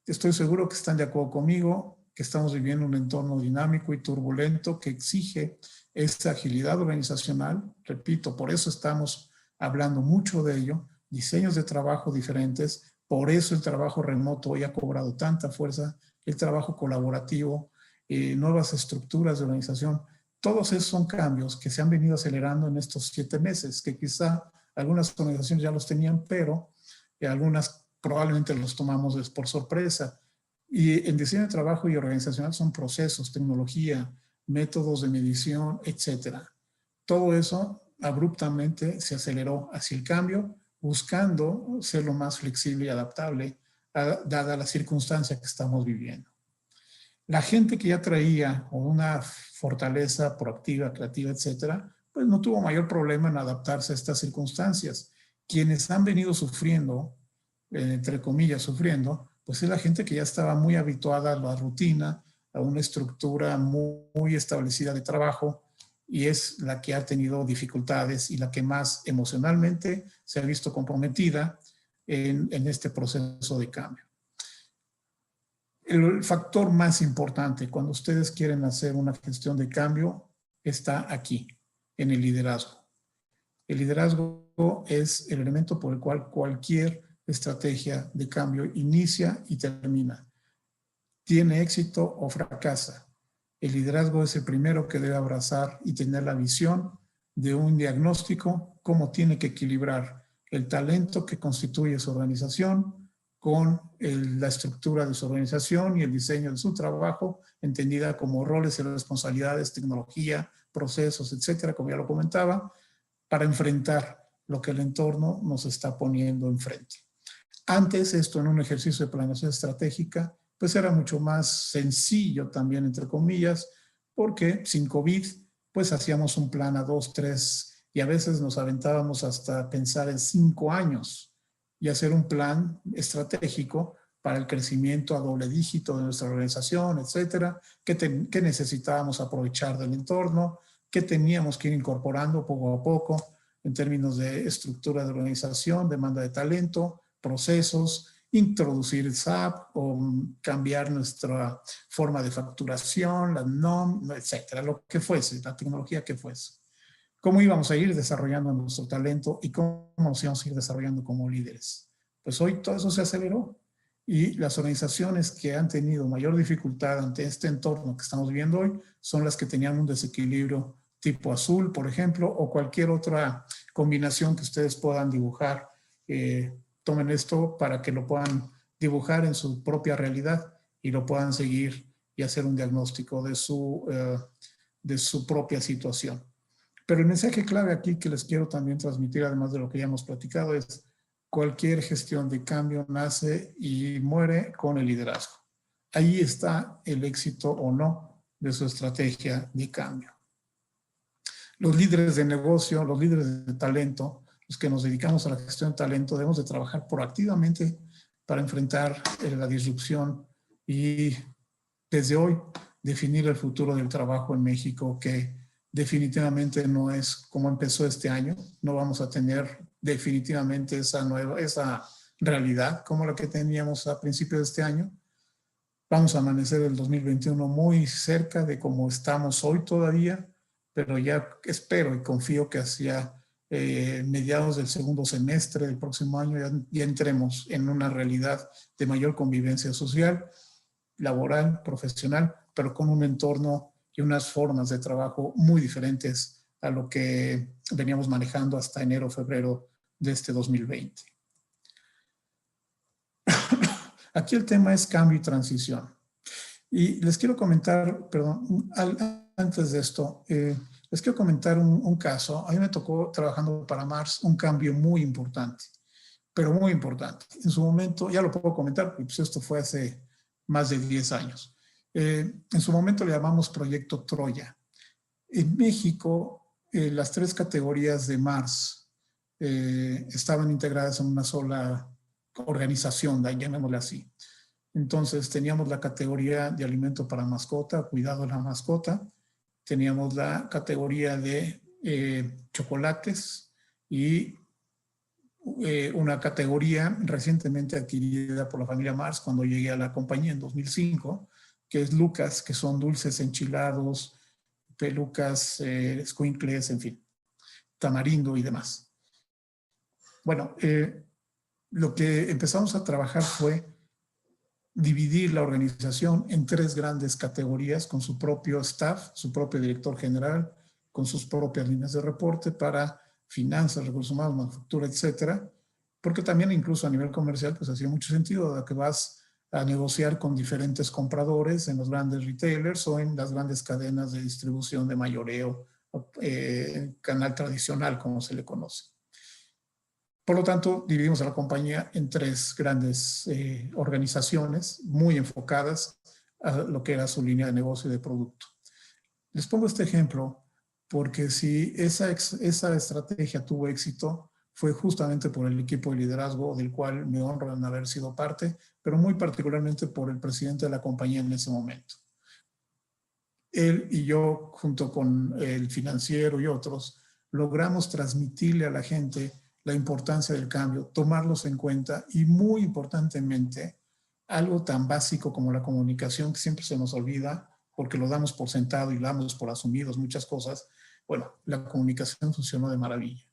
Estoy seguro que están de acuerdo conmigo, que estamos viviendo un entorno dinámico y turbulento que exige esta agilidad organizacional. Repito, por eso estamos hablando mucho de ello, diseños de trabajo diferentes, por eso el trabajo remoto hoy ha cobrado tanta fuerza, el trabajo colaborativo, nuevas estructuras de organización. Todos esos son cambios que se han venido acelerando en estos 7 meses, que quizá algunas organizaciones ya los tenían, pero algunas probablemente los tomamos por sorpresa. Y el diseño de trabajo y organizacional son procesos, tecnología, métodos de medición, etcétera. Todo eso abruptamente se aceleró hacia el cambio, buscando ser lo más flexible y adaptable dada la circunstancia que estamos viviendo. La gente que ya traía una fortaleza proactiva, creativa, etcétera, pues no tuvo mayor problema en adaptarse a estas circunstancias. Quienes han venido sufriendo, entre comillas, sufriendo, pues es la gente que ya estaba muy habituada a la rutina, a una estructura muy establecida de trabajo, y es la que ha tenido dificultades y la que más emocionalmente se ha visto comprometida en este proceso de cambio. El factor más importante cuando ustedes quieren hacer una gestión de cambio está aquí, en el liderazgo. El liderazgo es el elemento por el cual cualquier estrategia de cambio inicia y termina. Tiene éxito o fracasa. El liderazgo es el primero que debe abrazar y tener la visión de un diagnóstico, cómo tiene que equilibrar el talento que constituye su organización con la estructura de su organización y el diseño de su trabajo, entendida como roles y responsabilidades, tecnología, procesos, etcétera, como ya lo comentaba, para enfrentar lo que el entorno nos está poniendo enfrente. Antes, esto en un ejercicio de planeación estratégica, pues era mucho más sencillo también, entre comillas, porque sin COVID, pues hacíamos un plan a 2, 3, y a veces nos aventábamos hasta pensar en 5 años y hacer un plan estratégico para el crecimiento a doble dígito de nuestra organización, etcétera, que necesitábamos aprovechar del entorno, que teníamos que ir incorporando poco a poco en términos de estructura de organización, demanda de talento, procesos, introducir SAP o cambiar nuestra forma de facturación, la NOM, etcétera, lo que fuese, la tecnología que fuese. ¿Cómo íbamos a ir desarrollando nuestro talento y cómo nos íbamos a ir desarrollando como líderes? Pues hoy todo eso se aceleró y las organizaciones que han tenido mayor dificultad ante este entorno que estamos viendo hoy son las que tenían un desequilibrio tipo azul, por ejemplo, o cualquier otra combinación que ustedes puedan dibujar. Tomen esto para que lo puedan dibujar en su propia realidad y lo puedan seguir y hacer un diagnóstico de su propia situación. Pero el mensaje clave aquí que les quiero también transmitir, además de lo que ya hemos platicado, es cualquier gestión de cambio nace y muere con el liderazgo. Ahí está el éxito o no de su estrategia de cambio. Los líderes de negocio, los líderes de talento, los que nos dedicamos a la gestión de talento, debemos de trabajar proactivamente para enfrentar la disrupción y desde hoy definir el futuro del trabajo en México, que definitivamente no es como empezó este año. No vamos a tener definitivamente esa realidad como la que teníamos a principios de este año. Vamos a amanecer el 2021 muy cerca de como estamos hoy todavía, pero ya espero y confío que hacia mediados del segundo semestre del próximo año ya entremos en una realidad de mayor convivencia social, laboral, profesional, pero con un entorno y unas formas de trabajo muy diferentes a lo que veníamos manejando hasta enero, febrero de este 2020. Aquí el tema es cambio y transición. Y les quiero comentar, perdón, antes de esto, les quiero comentar un caso. A mí me tocó trabajando para Mars un cambio muy importante, pero muy importante. En su momento, ya lo puedo comentar, porque pues esto fue hace más de 10 años. En su momento le llamamos Proyecto Troya. En México, las 3 categorías de Mars estaban integradas en una sola organización, llamémosle así. Entonces teníamos la categoría de alimento para mascota, cuidado de la mascota, teníamos la categoría de chocolates y una categoría recientemente adquirida por la familia Mars cuando llegué a la compañía en 2005, que es Lucas, que son dulces enchilados, pelucas, escuincles, en fin, tamarindo y demás. Bueno, lo que empezamos a trabajar fue dividir la organización en 3 grandes categorías con su propio staff, su propio director general, con sus propias líneas de reporte para finanzas, recursos humanos, manufactura, etcétera, porque también incluso a nivel comercial pues hacía mucho sentido de que vas a negociar con diferentes compradores en los grandes retailers o en las grandes cadenas de distribución de mayoreo canal tradicional, como se le conoce. Por lo tanto, dividimos a la compañía en 3 grandes organizaciones muy enfocadas a lo que era su línea de negocio y de producto. Les pongo este ejemplo porque si esa estrategia tuvo éxito, fue justamente por el equipo de liderazgo del cual me honro en haber sido parte, pero muy particularmente por el presidente de la compañía en ese momento. Él y yo, junto con el financiero y otros, logramos transmitirle a la gente la importancia del cambio, tomarlos en cuenta y, muy importantemente, algo tan básico como la comunicación, que siempre se nos olvida porque lo damos por sentado y lo damos por asumidos muchas cosas. Bueno, la comunicación funcionó de maravilla.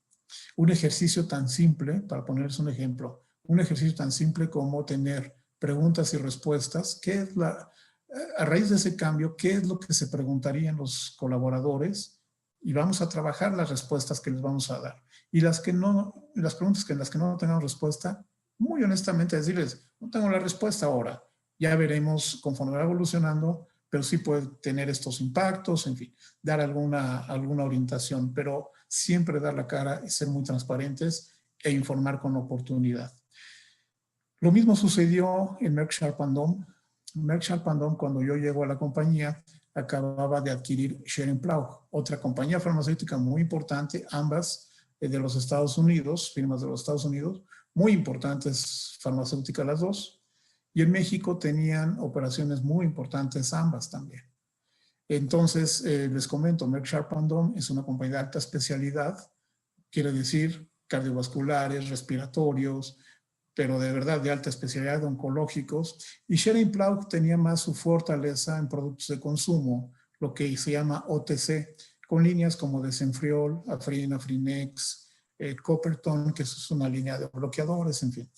Un ejercicio tan simple, para ponerles un ejemplo, un ejercicio tan simple como tener preguntas y respuestas, ¿qué es a raíz de ese cambio, qué es lo que se preguntarían los colaboradores? Y vamos a trabajar las respuestas que les vamos a dar. Y las preguntas en las que no tengamos respuesta, muy honestamente decirles, no tengo la respuesta ahora. Ya veremos conforme va evolucionando, pero sí puede tener estos impactos, en fin, dar alguna orientación, pero siempre dar la cara y ser muy transparentes e informar con oportunidad. Lo mismo sucedió en Merck Sharp & Dohme. Merck Sharp & Dohme, cuando yo llego a la compañía, acababa de adquirir Schering-Plough, otra compañía farmacéutica muy importante, ambas de los Estados Unidos, firmas de los Estados Unidos, muy importantes farmacéuticas las dos, y en México tenían operaciones muy importantes ambas también. Entonces, les comento, Merck Sharp & Dohme es una compañía de alta especialidad, quiere decir cardiovasculares, respiratorios, pero de verdad de alta especialidad, oncológicos, y Schering-Plough tenía más su fortaleza en productos de consumo, lo que se llama OTC, con líneas como Desenfriol, Afrin, Afrinex, Coppertone, que es una línea de bloqueadores, en fin.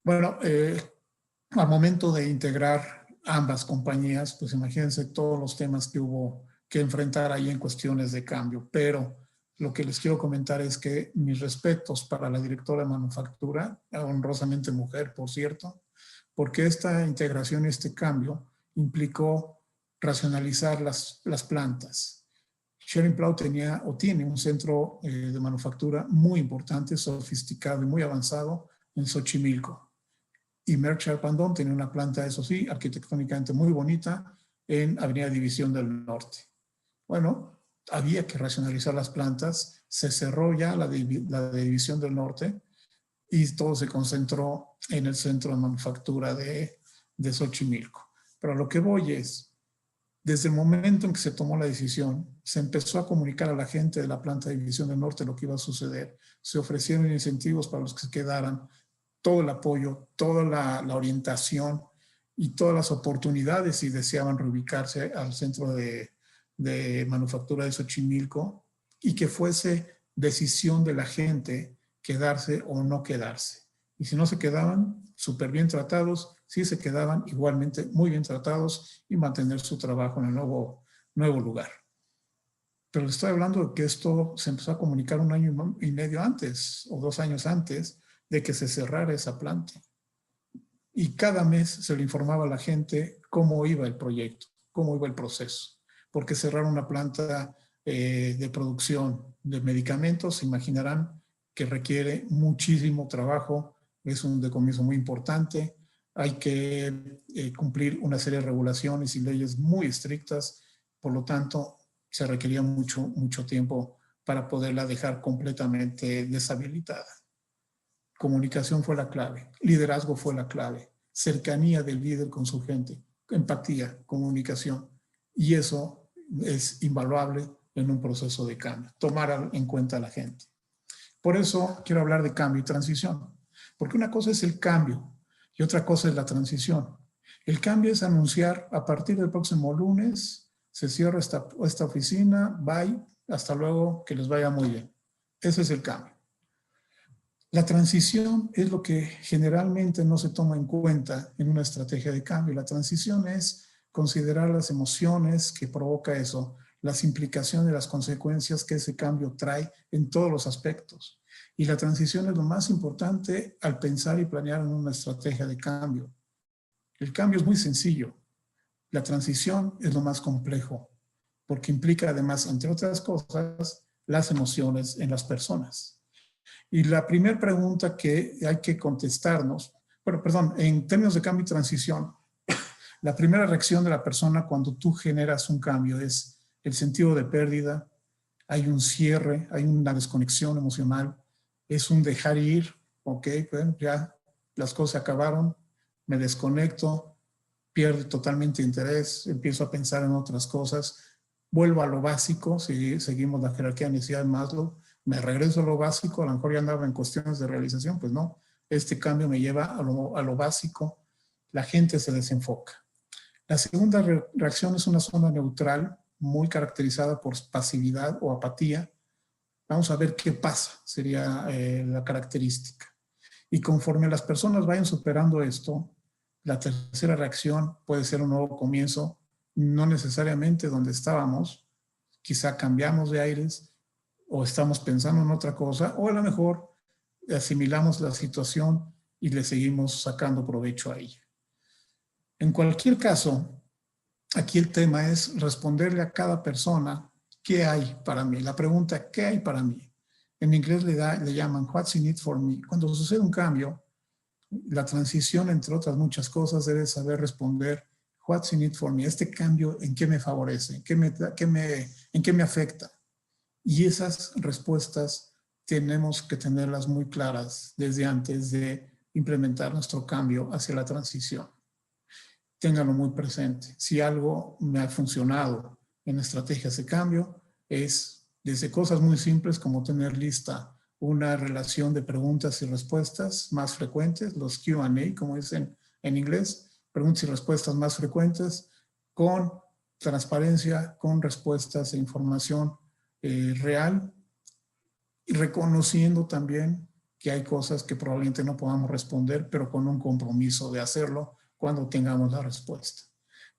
Bueno, al momento de integrar ambas compañías, pues imagínense todos los temas que hubo que enfrentar ahí en cuestiones de cambio, pero lo que les quiero comentar es que mis respetos para la directora de manufactura, honrosamente mujer, por cierto, porque esta integración y este cambio implicó racionalizar las plantas. Schering-Plough tenía o tiene un centro de manufactura muy importante, sofisticado y muy avanzado en Xochimilco. Y Merck Sharp & Dohme tenía una planta, eso sí, arquitectónicamente muy bonita en Avenida División del Norte. Bueno, había que racionalizar las plantas, se cerró ya la de División del Norte y todo se concentró en el centro de manufactura de Xochimilco. Pero a lo que voy es, desde el momento en que se tomó la decisión, se empezó a comunicar a la gente de la planta de División del Norte lo que iba a suceder, se ofrecieron incentivos para los que se quedaran, todo el apoyo, toda la orientación y todas las oportunidades si deseaban reubicarse al centro de manufactura de Xochimilco, y que fuese decisión de la gente quedarse o no quedarse. Y si no se quedaban, súper bien tratados; si se quedaban, igualmente muy bien tratados, y mantener su trabajo en el nuevo lugar. Pero les estoy hablando de que esto se empezó a comunicar 1 año y medio antes, o 2 años antes de que se cerrara esa planta. Y cada mes se le informaba a la gente cómo iba el proyecto, cómo iba el proceso. Porque cerrar una planta de producción de medicamentos, se imaginarán que requiere muchísimo trabajo, es un decomiso muy importante, hay que cumplir una serie de regulaciones y leyes muy estrictas, por lo tanto se requería mucho tiempo para poderla dejar completamente deshabilitada. Comunicación fue la clave, liderazgo fue la clave, cercanía del líder con su gente, empatía, comunicación, y eso es invaluable en un proceso de cambio, tomar en cuenta a la gente. Por eso quiero hablar de cambio y transición, porque una cosa es el cambio y otra cosa es la transición. El cambio es anunciar: a partir del próximo lunes se cierra esta oficina, bye, hasta luego, que les vaya muy bien. Ese es el cambio. La transición es lo que generalmente no se toma en cuenta en una estrategia de cambio. La transición es considerar las emociones que provoca eso, las implicaciones, las consecuencias que ese cambio trae en todos los aspectos. Y la transición es lo más importante al pensar y planear en una estrategia de cambio. El cambio es muy sencillo. La transición es lo más complejo, porque implica además, entre otras cosas, las emociones en las personas. Y la primera pregunta que hay que contestarnos, bueno, perdón, en términos de cambio y transición, la primera reacción de la persona cuando tú generas un cambio es el sentido de pérdida, hay un cierre, hay una desconexión emocional, es un dejar ir, ok, bueno, ya las cosas se acabaron, me desconecto, pierdo totalmente interés, empiezo a pensar en otras cosas, vuelvo a lo básico, si seguimos la jerarquía de necesidad de Maslow, me regreso a lo básico, a lo mejor ya andaba en cuestiones de realización, pues no, este cambio me lleva a lo básico, la gente se desenfoca. La segunda reacción es una zona neutral, muy caracterizada por pasividad o apatía. Vamos a ver qué pasa, sería la característica. Y conforme las personas vayan superando esto, la tercera reacción puede ser un nuevo comienzo, no necesariamente donde estábamos, quizá cambiamos de aires o estamos pensando en otra cosa, o a lo mejor asimilamos la situación y le seguimos sacando provecho a ella. En cualquier caso, aquí el tema es responderle a cada persona qué hay para mí. La pregunta, ¿qué hay para mí? En inglés le llaman what's in it for me. Cuando sucede un cambio, la transición, entre otras muchas cosas, debe saber responder what's in it for me. Este cambio, ¿en qué me favorece? ¿En qué me afecta? Y esas respuestas tenemos que tenerlas muy claras desde antes de implementar nuestro cambio hacia la transición. Ténganlo muy presente. Si algo me ha funcionado en estrategias de cambio, es desde cosas muy simples como tener lista una relación de preguntas y respuestas más frecuentes, los Q&A, como dicen en inglés, preguntas y respuestas más frecuentes, con transparencia, con respuestas e información real, y reconociendo también que hay cosas que probablemente no podamos responder, pero con un compromiso de hacerlo cuando tengamos la respuesta.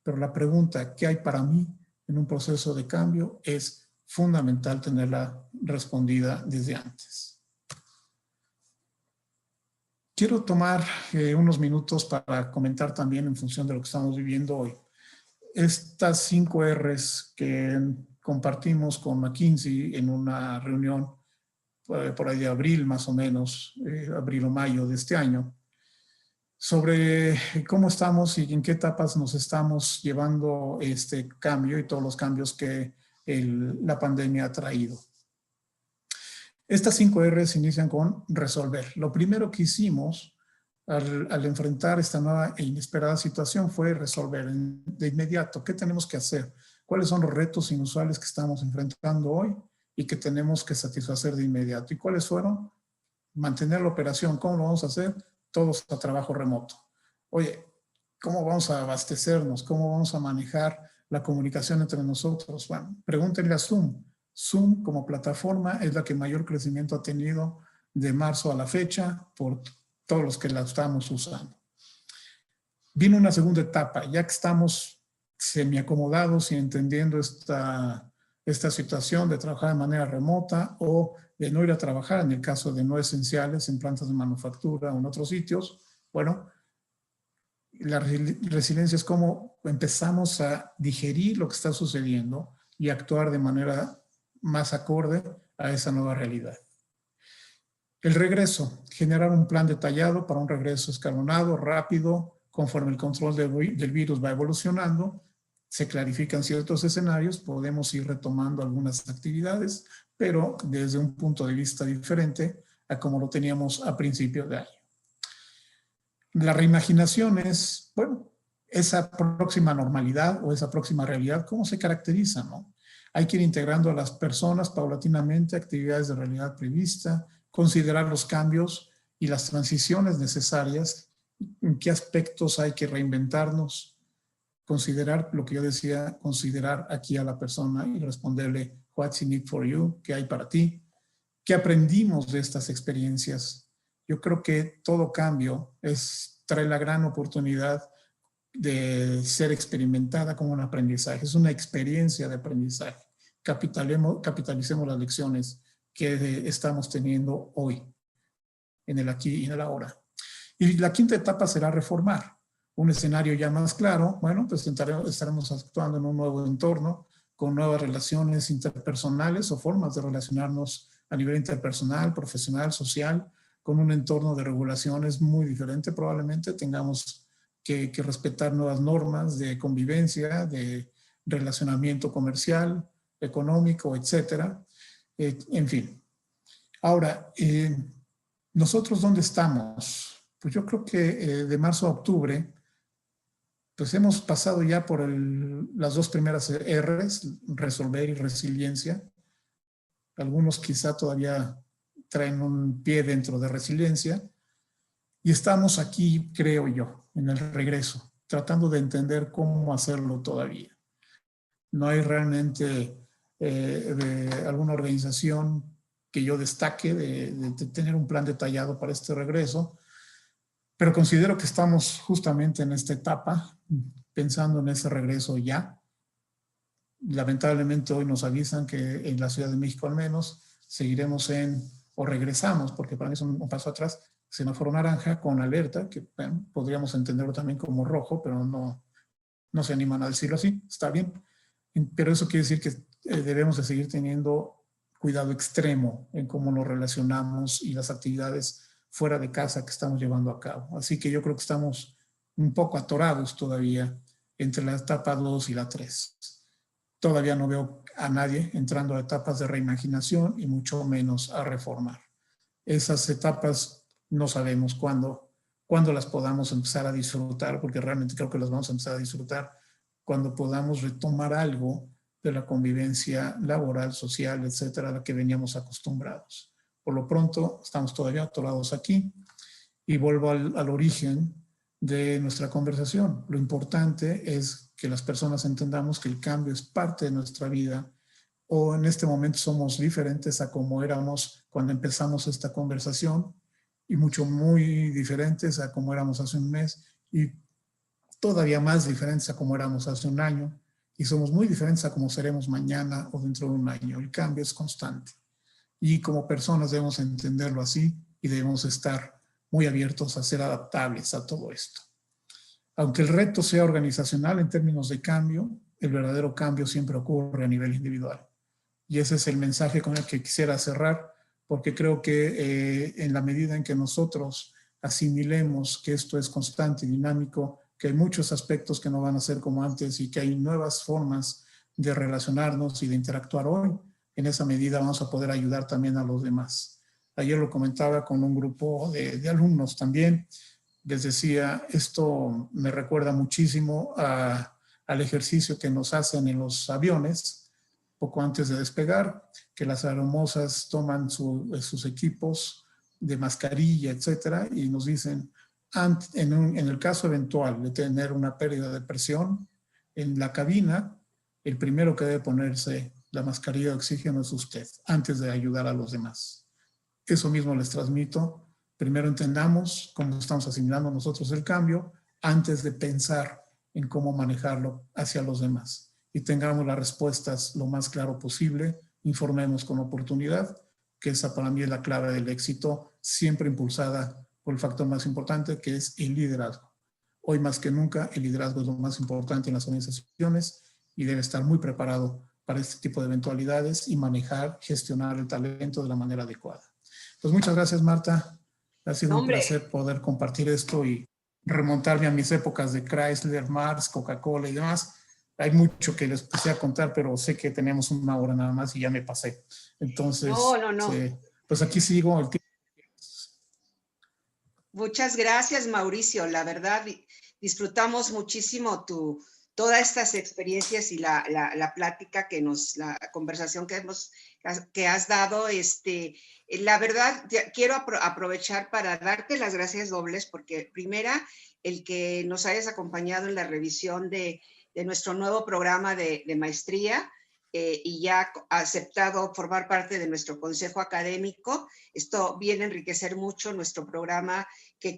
Pero la pregunta, ¿qué hay para mí en un proceso de cambio? Es fundamental tenerla respondida desde antes. Quiero tomar unos minutos para comentar también en función de lo que estamos viviendo hoy. Estas 5 R's que compartimos con McKinsey en una reunión por ahí de abril más o menos, abril o mayo de este año, sobre cómo estamos y en qué etapas nos estamos llevando este cambio y todos los cambios que la pandemia ha traído. Estas 5 R's inician con resolver. Lo primero que hicimos al enfrentar esta nueva e inesperada situación fue resolver de inmediato. ¿Qué tenemos que hacer? ¿Cuáles son los retos inusuales que estamos enfrentando hoy y que tenemos que satisfacer de inmediato? ¿Y cuáles fueron? Mantener la operación. ¿Cómo lo vamos a hacer? Todos a trabajo remoto. Oye, ¿cómo vamos a abastecernos? ¿Cómo vamos a manejar la comunicación entre nosotros? Bueno, pregúntenle a Zoom. Zoom como plataforma es la que mayor crecimiento ha tenido de marzo a la fecha por todos los que la estamos usando. Vino una segunda etapa, ya que estamos semi-acomodados y entendiendo esta situación de trabajar de manera remota o de no ir a trabajar en el caso de no esenciales en plantas de manufactura o en otros sitios. Bueno, la resiliencia es como empezamos a digerir lo que está sucediendo y actuar de manera más acorde a esa nueva realidad. El regreso, generar un plan detallado para un regreso escalonado, rápido, conforme el control del virus va evolucionando, se clarifican ciertos escenarios, podemos ir retomando algunas actividades, pero desde un punto de vista diferente a como lo teníamos a principios de año. La reimaginación es, bueno, esa próxima normalidad o esa próxima realidad, ¿cómo se caracteriza, no? Hay que ir integrando a las personas paulatinamente actividades de realidad prevista, considerar los cambios y las transiciones necesarias, en qué aspectos hay que reinventarnos, considerar lo que yo decía, considerar aquí a la persona y responderle what's in it for you, qué hay para ti, qué aprendimos de estas experiencias. Yo creo que todo cambio trae la gran oportunidad de ser experimentada como un aprendizaje. Es una experiencia de aprendizaje. Capitalicemos las lecciones que estamos teniendo hoy, en el aquí y en el ahora. Y la quinta etapa será reformar. Un escenario ya más claro, bueno, pues estaremos actuando en un nuevo entorno, con nuevas relaciones interpersonales o formas de relacionarnos a nivel interpersonal, profesional, social, con un entorno de regulaciones muy diferente. Probablemente tengamos que respetar nuevas normas de convivencia, de relacionamiento comercial, económico, etcétera. En fin. Ahora, ¿nosotros dónde estamos? Pues yo creo que de marzo a octubre, pues hemos pasado ya por las dos primeras R's, resolver y resiliencia. Algunos quizá todavía traen un pie dentro de resiliencia. Y estamos aquí, creo yo, en el regreso, tratando de entender cómo hacerlo todavía. No hay realmente de alguna organización que yo destaque de tener un plan detallado para este regreso, pero considero que estamos justamente en esta etapa, pensando en ese regreso ya. Lamentablemente hoy nos avisan que en la Ciudad de México al menos seguiremos o regresamos, porque para mí es un paso atrás, semáforo naranja con alerta, que bueno, podríamos entenderlo también como rojo, pero no se animan a decirlo así, está bien. Pero eso quiere decir que debemos de seguir teniendo cuidado extremo en cómo nos relacionamos y las actividades fuera de casa que estamos llevando a cabo. Así que yo creo que estamos un poco atorados todavía entre la etapa 2 y la 3. Todavía no veo a nadie entrando a etapas de reimaginación y mucho menos a reformar. Esas etapas no sabemos cuándo las podamos empezar a disfrutar, porque realmente creo que las vamos a empezar a disfrutar cuando podamos retomar algo de la convivencia laboral, social, etcétera, a la que veníamos acostumbrados. Por lo pronto, estamos todavía atorados aquí y vuelvo al origen de nuestra conversación. Lo importante es que las personas entendamos que el cambio es parte de nuestra vida, o en este momento somos diferentes a como éramos cuando empezamos esta conversación y muy diferentes a como éramos hace un mes y todavía más diferentes a como éramos hace un año y somos muy diferentes a como seremos mañana o dentro de un año. El cambio es constante y como personas debemos entenderlo así y debemos estar muy abiertos a ser adaptables a todo esto. Aunque el reto sea organizacional en términos de cambio, el verdadero cambio siempre ocurre a nivel individual. Y ese es el mensaje con el que quisiera cerrar, porque creo que en la medida en que nosotros asimilemos que esto es constante y dinámico, que hay muchos aspectos que no van a ser como antes y que hay nuevas formas de relacionarnos y de interactuar hoy, en esa medida vamos a poder ayudar también a los demás. Ayer lo comentaba con un grupo de alumnos también, les decía, esto me recuerda muchísimo al ejercicio que nos hacen en los aviones, poco antes de despegar, que las aeromosas toman sus equipos de mascarilla, etcétera, y nos dicen, en el caso eventual de tener una pérdida de presión en la cabina, el primero que debe ponerse la mascarilla de oxígeno es usted, antes de ayudar a los demás. Eso mismo les transmito. Primero entendamos cómo estamos asimilando nosotros el cambio antes de pensar en cómo manejarlo hacia los demás. Y tengamos las respuestas lo más claro posible, informemos con oportunidad, que esa para mí es la clave del éxito, siempre impulsada por el factor más importante, que es el liderazgo. Hoy más que nunca, el liderazgo es lo más importante en las organizaciones y debe estar muy preparado para este tipo de eventualidades y manejar, gestionar el talento de la manera adecuada. Pues muchas gracias, Marta. Ha sido un placer poder compartir esto y remontarme a mis épocas de Chrysler, Mars, Coca-Cola y demás. Hay mucho que les quisiera contar, pero sé que tenemos una hora nada más y ya me pasé. Entonces, pues aquí sigo el tiempo. Muchas gracias, Mauricio. La verdad, disfrutamos muchísimo todas estas experiencias y la plática la conversación que has dado. La verdad, quiero aprovechar para darte las gracias dobles, porque primera, el que nos hayas acompañado en la revisión de nuestro nuevo programa de maestría, y ya aceptado formar parte de nuestro consejo académico. Esto viene a enriquecer mucho nuestro programa que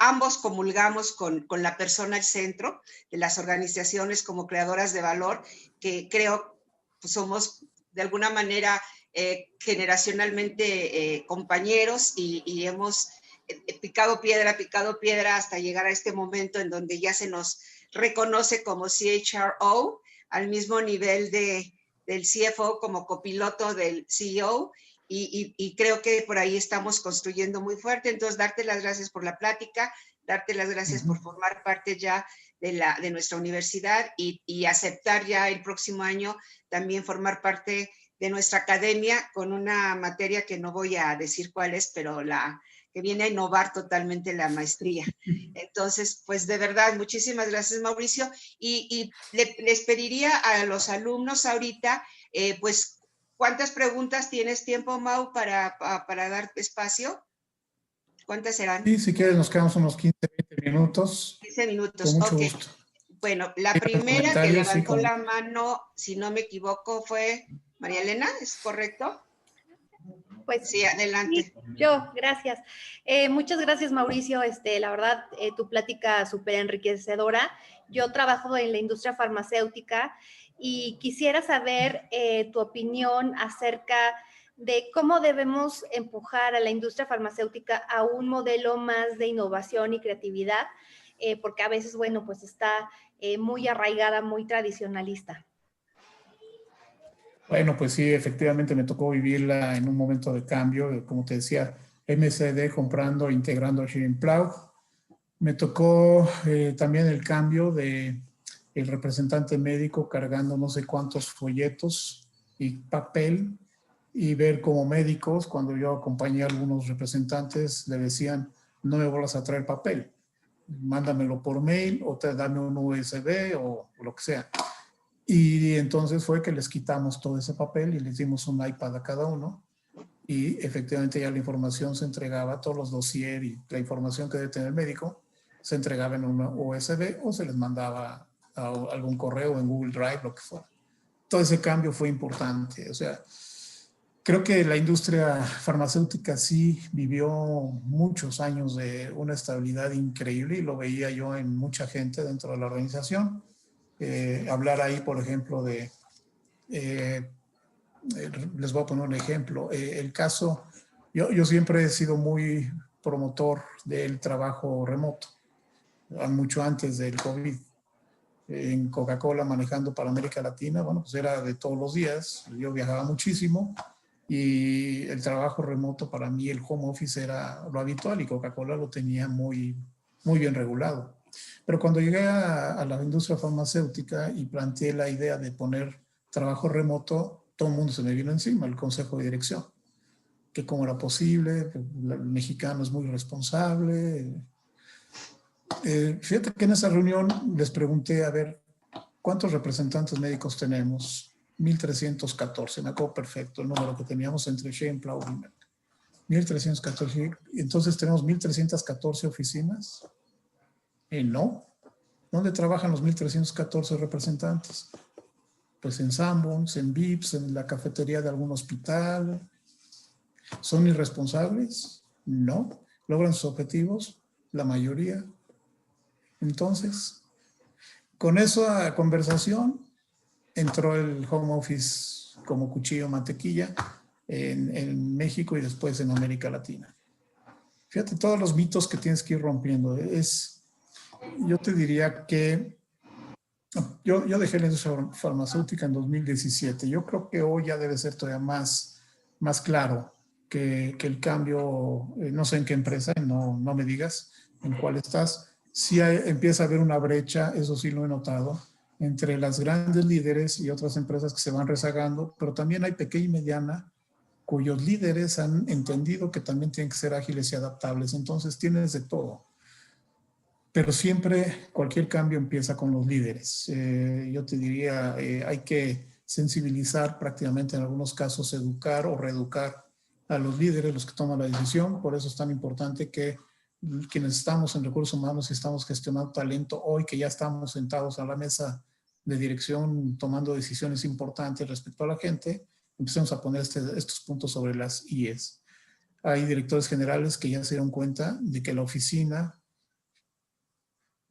ambos comulgamos con la persona al centro de las organizaciones como creadoras de valor, que creo pues, somos de alguna manera generacionalmente compañeros y hemos picado piedra hasta llegar a este momento en donde ya se nos reconoce como CHRO al mismo nivel del CFO como copiloto del CEO y creo que por ahí estamos construyendo muy fuerte. Entonces, darte las gracias por la plática, darte las gracias por formar parte ya de nuestra universidad y aceptar ya el próximo año también formar parte de nuestra academia con una materia que no voy a decir cuál es, pero que viene a innovar totalmente la maestría. Entonces, pues de verdad, muchísimas gracias, Mauricio. Y les pediría a los alumnos ahorita, pues, ¿cuántas preguntas tienes tiempo, Mau, para dar espacio? ¿Cuántas serán? Sí, si quieres nos quedamos unos 15, 20 minutos. 15 minutos, Con mucho ok. gusto. Bueno, la Sí, primera que levantó sí, la mano, si no me equivoco, fue María Elena, ¿es correcto? Pues sí, adelante. Sí, gracias. Muchas gracias, Mauricio. La verdad, tu plática súper enriquecedora. Yo trabajo en la industria farmacéutica y quisiera saber tu opinión acerca de cómo debemos empujar a la industria farmacéutica a un modelo más de innovación y creatividad, porque a veces, bueno, pues está muy arraigada, muy tradicionalista. Bueno, pues sí, efectivamente me tocó vivirla en un momento de cambio, como te decía, MSD comprando, integrando a Schering-Plough. Me tocó también el cambio de el representante médico cargando no sé cuántos folletos y papel y ver como médicos, cuando yo acompañé a algunos representantes, le decían, no me vuelvas a traer papel, mándamelo por mail o dame un USB o lo que sea. Y entonces fue que les quitamos todo ese papel y les dimos un iPad a cada uno y efectivamente ya la información se entregaba, todos los dossiers y la información que debe tener el médico se entregaba en una USB o se les mandaba a algún correo en Google Drive, lo que fuera. Todo ese cambio fue importante. O sea, creo que la industria farmacéutica sí vivió muchos años de una estabilidad increíble y lo veía yo en mucha gente dentro de la organización. Hablar ahí, por ejemplo, les voy a poner un ejemplo. El caso, yo siempre he sido muy promotor del trabajo remoto, mucho antes del COVID. En Coca-Cola manejando para América Latina, bueno, pues era de todos los días. Yo viajaba muchísimo y el trabajo remoto para mí, el home office era lo habitual y Coca-Cola lo tenía muy, muy bien regulado. Pero cuando llegué a la industria farmacéutica y planteé la idea de poner trabajo remoto, todo el mundo se me vino encima, el consejo de dirección, que cómo era posible, el mexicano es muy responsable. Fíjate que en esa reunión les pregunté, a ver, ¿cuántos representantes médicos tenemos? 1314, me acuerdo perfecto el número que teníamos entre Schering-Plough y Merck. 1314, entonces tenemos 1314 oficinas. No. ¿Dónde trabajan los 1314 representantes? Pues en Sanborns, en Vips, en la cafetería de algún hospital. ¿Son irresponsables? No. ¿Logran sus objetivos? La mayoría. Entonces, con esa conversación entró el home office como cuchillo mantequilla en México y después en América Latina. Fíjate todos los mitos que tienes que ir rompiendo. Yo te diría que yo dejé la industria farmacéutica en 2017. Yo creo que hoy ya debe ser todavía más claro que el cambio, no sé en qué empresa, no me digas en cuál estás. Sí empieza a haber una brecha, eso sí lo he notado, entre las grandes líderes y otras empresas que se van rezagando, pero también hay pequeña y mediana cuyos líderes han entendido que también tienen que ser ágiles y adaptables. Entonces tienes de todo. Pero siempre cualquier cambio empieza con los líderes. Yo te diría, hay que sensibilizar prácticamente en algunos casos, educar o reeducar a los líderes, los que toman la decisión. Por eso es tan importante que quienes estamos en recursos humanos y estamos gestionando talento, hoy que ya estamos sentados a la mesa de dirección tomando decisiones importantes respecto a la gente, empecemos a poner estos puntos sobre las IES. Hay directores generales que ya se dieron cuenta de que la oficina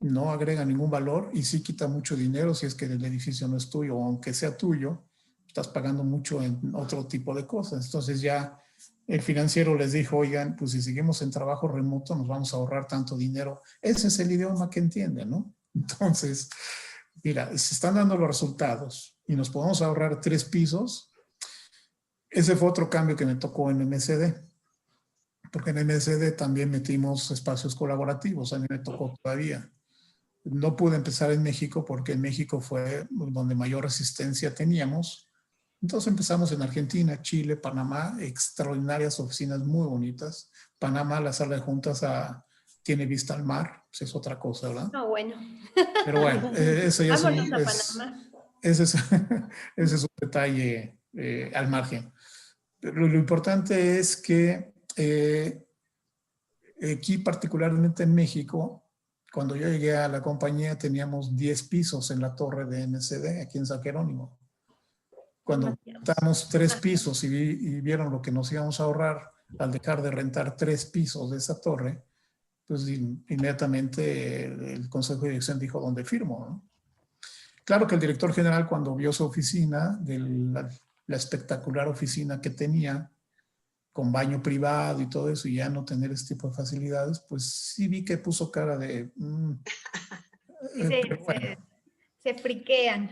no agrega ningún valor y sí quita mucho dinero si es que el edificio no es tuyo, o aunque sea tuyo, estás pagando mucho en otro tipo de cosas. Entonces ya el financiero les dijo, oigan, pues si seguimos en trabajo remoto nos vamos a ahorrar tanto dinero. Ese es el idioma que entienden, ¿no? Entonces, mira, se están dando los resultados y nos podemos ahorrar 3 pisos. Ese fue otro cambio que me tocó en MSD, porque en MSD también metimos espacios colaborativos, a mí me tocó todavía. No pude empezar en México porque en México fue donde mayor resistencia teníamos. Entonces empezamos en Argentina, Chile, Panamá, extraordinarias oficinas muy bonitas. Panamá, la sala de juntas tiene vista al mar, pues es otra cosa, ¿verdad? No, bueno. Pero bueno, eso ya Vámonos a Panamá. ese es un detalle al margen. Pero lo importante es que aquí, particularmente en México, cuando yo llegué a la compañía teníamos 10 pisos en la torre de MSD, aquí en San Jerónimo. Cuando estábamos 3 pisos y vieron lo que nos íbamos a ahorrar al dejar de rentar 3 pisos de esa torre, pues inmediatamente el Consejo de Dirección dijo, ¿dónde firmo? ¿No? Claro que el director general, cuando vio su oficina, la espectacular oficina que tenía, con baño privado y todo eso, y ya no tener este tipo de facilidades, pues sí vi que puso cara de... se friquean.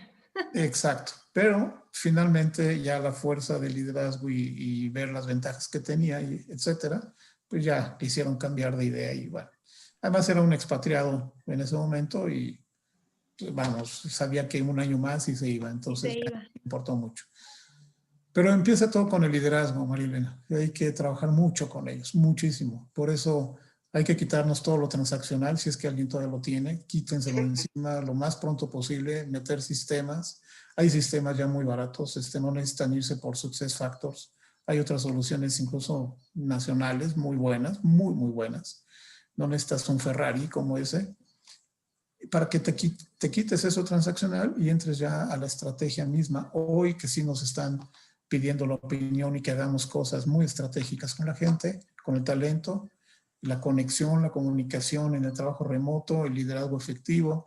Exacto, pero finalmente ya la fuerza de liderazgo y ver las ventajas que tenía, y etcétera, pues ya le hicieron cambiar de idea y bueno. Además era un expatriado en ese momento y pues, vamos, sabía que un año más y se iba, entonces me importó mucho. Pero empieza todo con el liderazgo, Marilena. Hay que trabajar mucho con ellos, muchísimo. Por eso hay que quitarnos todo lo transaccional, si es que alguien todavía lo tiene. Quítenselo encima lo más pronto posible, meter sistemas. Hay sistemas ya muy baratos, no necesitan irse por Success Factors. Hay otras soluciones incluso nacionales muy buenas, muy, muy buenas. No necesitas un Ferrari como ese para que te quites eso transaccional y entres ya a la estrategia misma. Hoy que sí nos están pidiendo la opinión y que hagamos cosas muy estratégicas con la gente, con el talento, la conexión, la comunicación en el trabajo remoto, el liderazgo efectivo,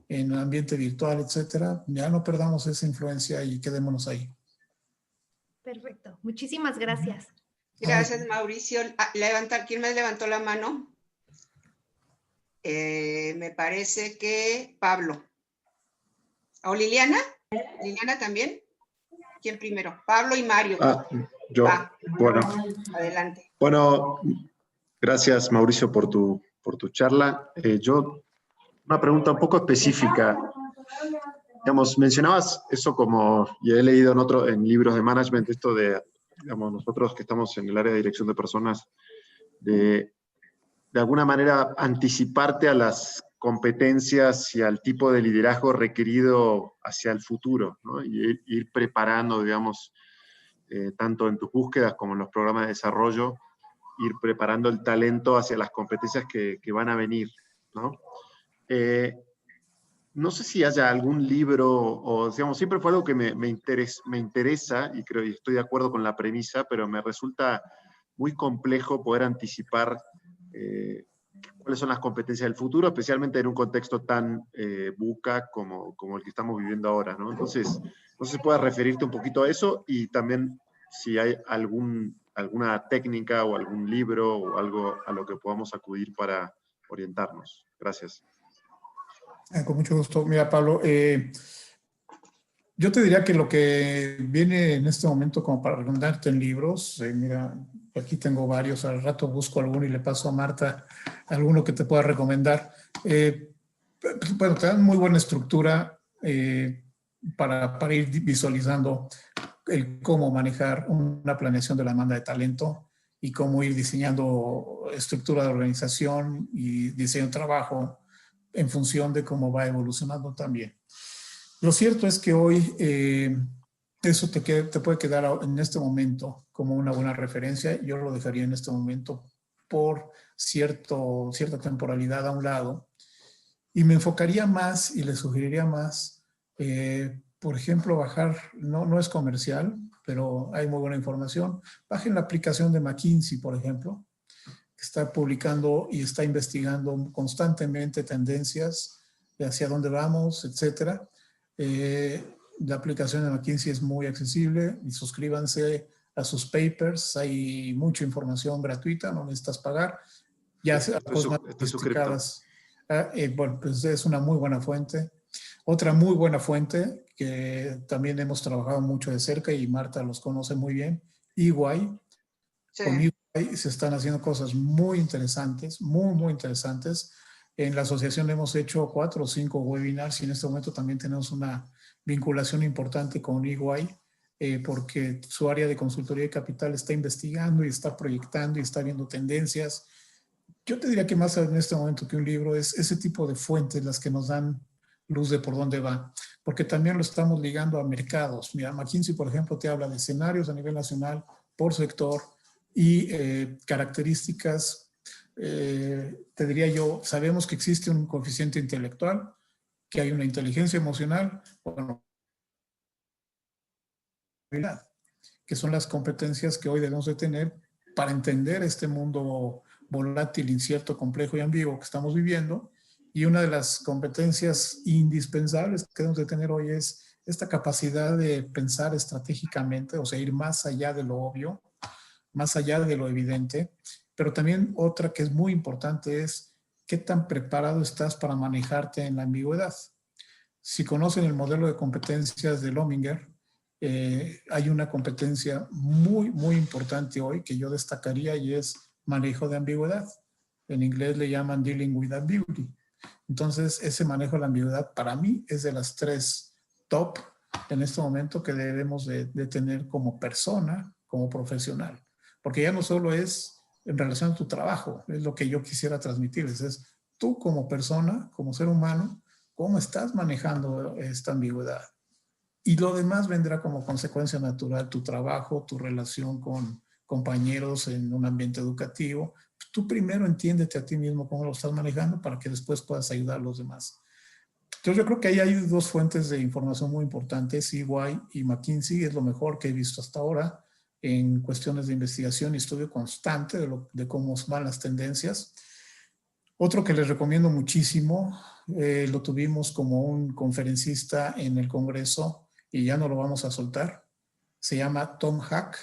en el ambiente virtual, etcétera. Ya no perdamos esa influencia y quedémonos ahí. Perfecto. Muchísimas gracias. Gracias, Mauricio. ¿Quién más levantó la mano? Me parece que Pablo. ¿O Liliana? ¿Liliana también? ¿Quién primero? Pablo y Mario. Yo. Bueno. Adelante. Bueno, gracias, Mauricio, por tu charla. Una pregunta un poco específica. Digamos, mencionabas eso como, y he leído en libros de management, esto de, digamos, nosotros que estamos en el área de dirección de personas, de alguna manera anticiparte a las competencias y al tipo de liderazgo requerido hacia el futuro, ¿no? Y ir preparando, digamos, tanto en tus búsquedas como en los programas de desarrollo, ir preparando el talento hacia las competencias que van a venir, ¿no? No sé si haya algún libro, o digamos, siempre fue algo que me interesa, y creo y estoy de acuerdo con la premisa, pero me resulta muy complejo poder anticipar cuáles son las competencias del futuro, especialmente en un contexto tan buca como el que estamos viviendo ahora, ¿no? Entonces, no sé si puedes referirte un poquito a eso y también si hay alguna técnica o algún libro o algo a lo que podamos acudir para orientarnos. Gracias. Con mucho gusto. Mira, Pablo, yo te diría que lo que viene en este momento como para recomendarte en libros, mira, aquí tengo varios, al rato busco alguno y le paso a Marta alguno que te pueda recomendar. Bueno, te dan muy buena estructura para ir visualizando el cómo manejar una planeación de la demanda de talento y cómo ir diseñando estructura de organización y diseño de trabajo en función de cómo va evolucionando también. Lo cierto es que hoy eso te puede quedar en este momento como una buena referencia. Yo lo dejaría en este momento por cierta temporalidad a un lado y me enfocaría más y le sugeriría más, por ejemplo, bajar, no es comercial, pero hay muy buena información. Bajen la aplicación de McKinsey, por ejemplo, que está publicando y está investigando constantemente tendencias de hacia dónde vamos, etcétera. La aplicación de McKinsey es muy accesible y suscríbanse a sus papers. Hay mucha información gratuita, no necesitas pagar. Ya estoy suscrito. Bueno, pues es una muy buena fuente. Otra muy buena fuente que también hemos trabajado mucho de cerca y Marta los conoce muy bien, EY. Sí. Con EY se están haciendo cosas muy interesantes, muy interesantes. En la asociación hemos hecho 4 o 5 webinars y en este momento también tenemos una vinculación importante con EY porque su área de consultoría de capital está investigando y está proyectando y está viendo tendencias. Yo te diría que más en este momento que un libro es ese tipo de fuentes las que nos dan luz de por dónde va, porque también lo estamos ligando a mercados. Mira, McKinsey, por ejemplo, te habla de escenarios a nivel nacional por sector y características, te diría yo, sabemos que existe un coeficiente intelectual, que hay una inteligencia emocional, bueno, que son las competencias que hoy debemos de tener para entender este mundo volátil, incierto, complejo y ambiguo que estamos viviendo. Y una de las competencias indispensables que debemos de tener hoy es esta capacidad de pensar estratégicamente, o sea, ir más allá de lo obvio, más allá de lo evidente. Pero también otra que es muy importante es qué tan preparado estás para manejarte en la ambigüedad. Si conocen el modelo de competencias de Lominger, hay una competencia muy importante hoy que yo destacaría y es manejo de ambigüedad. En inglés le llaman dealing with ambiguity. Entonces, ese manejo de la ambigüedad para mí es de las 3 top en este momento que debemos de tener como persona, como profesional. Porque ya no solo es en relación a tu trabajo, es lo que yo quisiera transmitirles, es tú como persona, como ser humano, cómo estás manejando esta ambigüedad. Y lo demás vendrá como consecuencia natural, tu trabajo, tu relación con compañeros en un ambiente educativo. Tú primero entiéndete a ti mismo cómo lo estás manejando para que después puedas ayudar a los demás. Entonces yo creo que ahí hay 2 fuentes de información muy importantes, EY y McKinsey, es lo mejor que he visto hasta ahora en cuestiones de investigación y estudio constante de cómo van las tendencias. Otro que les recomiendo muchísimo, lo tuvimos como un conferencista en el Congreso y ya no lo vamos a soltar, se llama Tom Hack,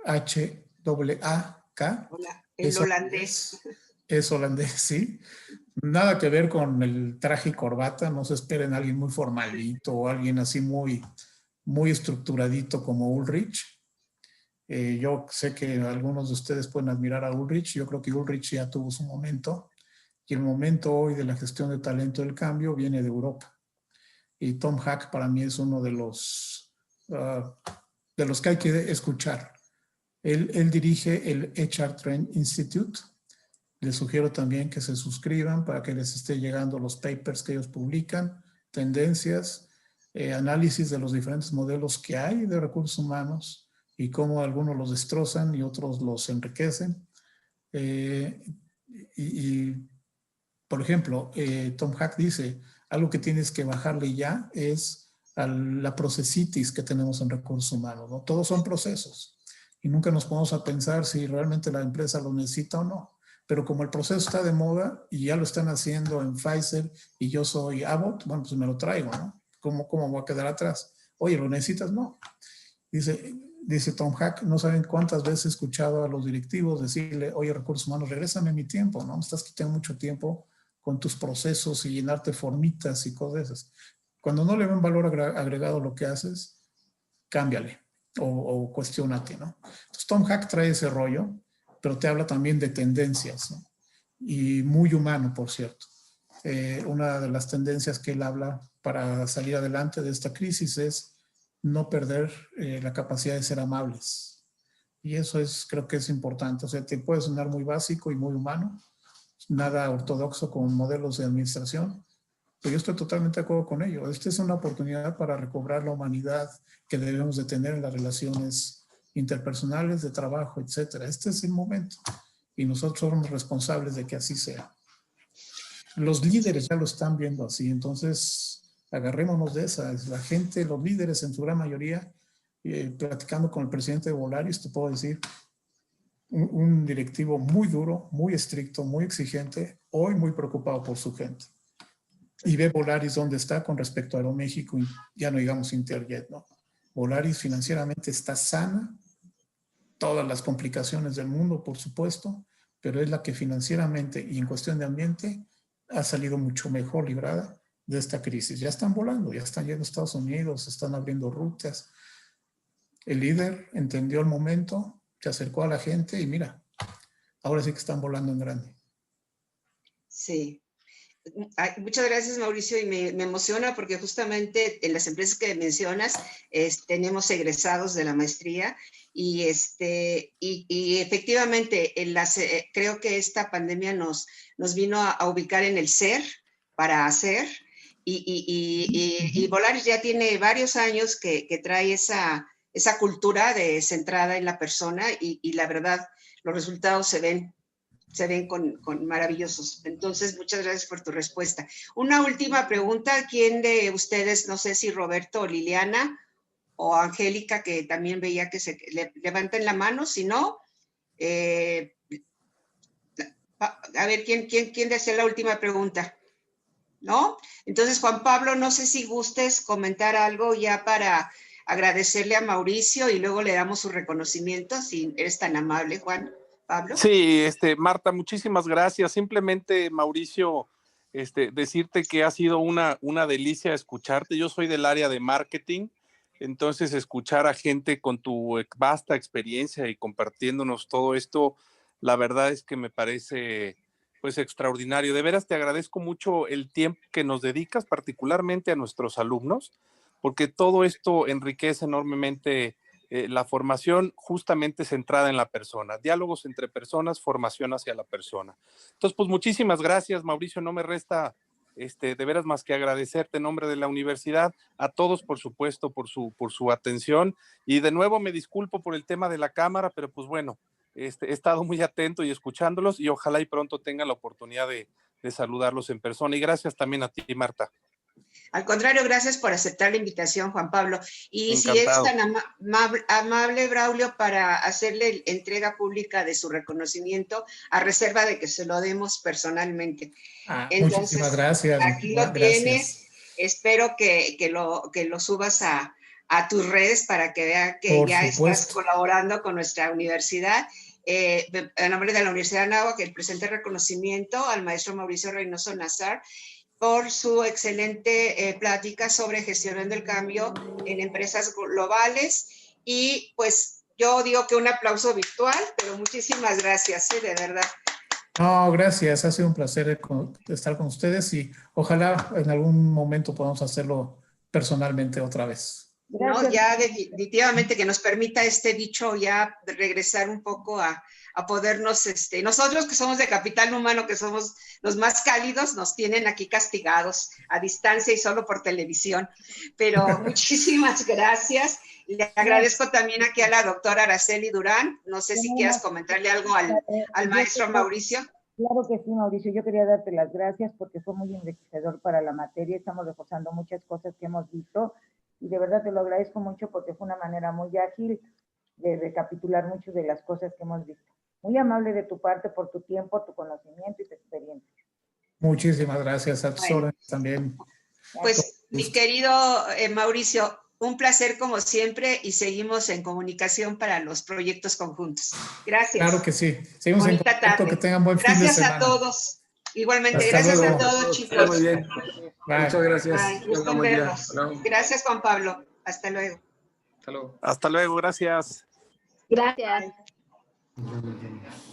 H-A-A-K. El holandés. Es holandés, sí. Nada que ver con el traje y corbata, no se esperen a alguien muy formalito o alguien así muy estructuradito como Ulrich. Yo sé que algunos de ustedes pueden admirar a Ulrich, yo creo que Ulrich ya tuvo su momento y el momento hoy de la gestión de talento del cambio viene de Europa. Y Tom Hack para mí es uno de los que hay que escuchar. Él dirige el HR Trend Institute. Les sugiero también que se suscriban para que les esté llegando los papers que ellos publican, tendencias, análisis de los diferentes modelos que hay de recursos humanos y cómo algunos los destrozan y otros los enriquecen. Por ejemplo, Tom Hack dice, algo que tienes que bajarle ya es a la procesitis que tenemos en recursos humanos, ¿no? Todos son procesos y nunca nos ponemos a pensar si realmente la empresa lo necesita o no. Pero como el proceso está de moda y ya lo están haciendo en Pfizer y yo soy Abbott, bueno, pues me lo traigo, ¿no? ¿Cómo voy a quedar atrás? Oye, ¿lo necesitas? No. Dice Tom Hack, no saben cuántas veces he escuchado a los directivos decirle, oye, recursos humanos, regrésame mi tiempo, ¿no? Me estás quitando mucho tiempo con tus procesos y llenarte formitas y cosas esas. Cuando no le ven valor agregado a lo que haces, cámbiale o cuestiónate, ¿no? Entonces Tom Hack trae ese rollo, pero te habla también de tendencias, ¿no? Y muy humano, por cierto. Una de las tendencias que él habla para salir adelante de esta crisis es no perder la capacidad de ser amables. Y eso creo que es importante. O sea, te puede sonar muy básico y muy humano, nada ortodoxo con modelos de administración, pero yo estoy totalmente de acuerdo con ello. Esta es una oportunidad para recobrar la humanidad que debemos de tener en las relaciones interpersonales, de trabajo, etcétera. Este es el momento y nosotros somos responsables de que así sea. Los líderes ya lo están viendo así, entonces agarrémonos de esa. La gente, los líderes en su gran mayoría, platicando con el presidente de Volaris, te puedo decir, un directivo muy duro, muy estricto, muy exigente, hoy muy preocupado por su gente. Y ve Volaris dónde está con respecto a Aeroméxico, y ya no digamos Interjet, ¿no? Volaris financieramente está sana, todas las complicaciones del mundo, por supuesto, pero es la que financieramente y en cuestión de ambiente ha salido mucho mejor librada de esta crisis. Ya están volando, ya están yendo a Estados Unidos, están abriendo rutas. El líder entendió el momento, se acercó a la gente y mira, ahora sí que están volando en grande. Sí. Ay, muchas gracias, Mauricio, y me emociona porque justamente en las empresas que mencionas tenemos egresados de la maestría y efectivamente creo que esta pandemia nos vino a ubicar en el ser para hacer y Volaris ya tiene varios años que trae esa cultura centrada en la persona y la verdad los resultados se ven con maravillosos. Entonces, muchas gracias por tu respuesta. Una última pregunta. ¿Quién de ustedes, no sé si Roberto o Liliana o Angélica, que también veía que se levanten la mano? Si no, a ver, ¿quién desea la última pregunta? ¿No? Entonces, Juan Pablo, no sé si gustes comentar algo ya para agradecerle a Mauricio y luego le damos su reconocimiento, si eres tan amable, Juan Pablo. Sí, Marta, muchísimas gracias. Simplemente, Mauricio, decirte que ha sido una delicia escucharte. Yo soy del área de marketing, entonces escuchar a gente con tu vasta experiencia y compartiéndonos todo esto, la verdad es que me parece pues extraordinario. De veras te agradezco mucho el tiempo que nos dedicas, particularmente a nuestros alumnos, porque todo esto enriquece enormemente la formación justamente centrada en la persona, diálogos entre personas, formación hacia la persona. Entonces, pues muchísimas gracias, Mauricio, no me resta de veras más que agradecerte en nombre de la universidad, a todos, por supuesto, por su atención, y de nuevo me disculpo por el tema de la cámara, pero pues bueno, he estado muy atento y escuchándolos, y ojalá y pronto tenga la oportunidad de saludarlos en persona, y gracias también a ti, Marta. Al contrario, gracias por aceptar la invitación, Juan Pablo. Y Encantado. si es tan amable, Braulio, para hacerle entrega pública de su reconocimiento, a reserva de que se lo demos personalmente. Entonces, muchísimas gracias. Aquí lo tienes. Espero que lo subas a tus redes para que vean que Por ya supuesto. estás colaborando con nuestra universidad. En nombre de la Universidad de Anáhuac, el presente reconocimiento al maestro Mauricio Reynoso Nazar por su excelente plática sobre gestión del cambio en empresas globales. Y pues yo digo que un aplauso virtual, pero muchísimas gracias, de verdad. No, gracias. Ha sido un placer estar con ustedes y ojalá en algún momento podamos hacerlo personalmente otra vez. No, ya definitivamente que nos permita este dicho ya regresar un poco a podernos, nosotros que somos de capital humano, que somos los más cálidos, nos tienen aquí castigados a distancia y solo por televisión. Pero muchísimas gracias. Le agradezco también aquí a la doctora Araceli Durán. No sé si quieras comentarle algo al maestro Mauricio. Claro que sí, Mauricio. Yo quería darte las gracias porque fue muy enriquecedor para la materia. Estamos reforzando muchas cosas que hemos visto y de verdad te lo agradezco mucho porque fue una manera muy ágil de recapitular muchas de las cosas que hemos visto. Muy amable de tu parte por tu tiempo, tu conocimiento y tu experiencia. Muchísimas gracias a tus órdenes también. Pues, mi querido Mauricio, un placer como siempre y seguimos en comunicación para los proyectos conjuntos. Gracias. Claro que sí. Seguimos en contacto, tarde. Que tengan buen fin de semana. Gracias a todos. Igualmente, hasta gracias luego. a todos, chicos. Muy bien. Bye. Muchas gracias. Gusto en verlos. Gracias, Juan Pablo. Hasta luego. Hasta luego. Hasta luego, gracias. Gracias. Bye.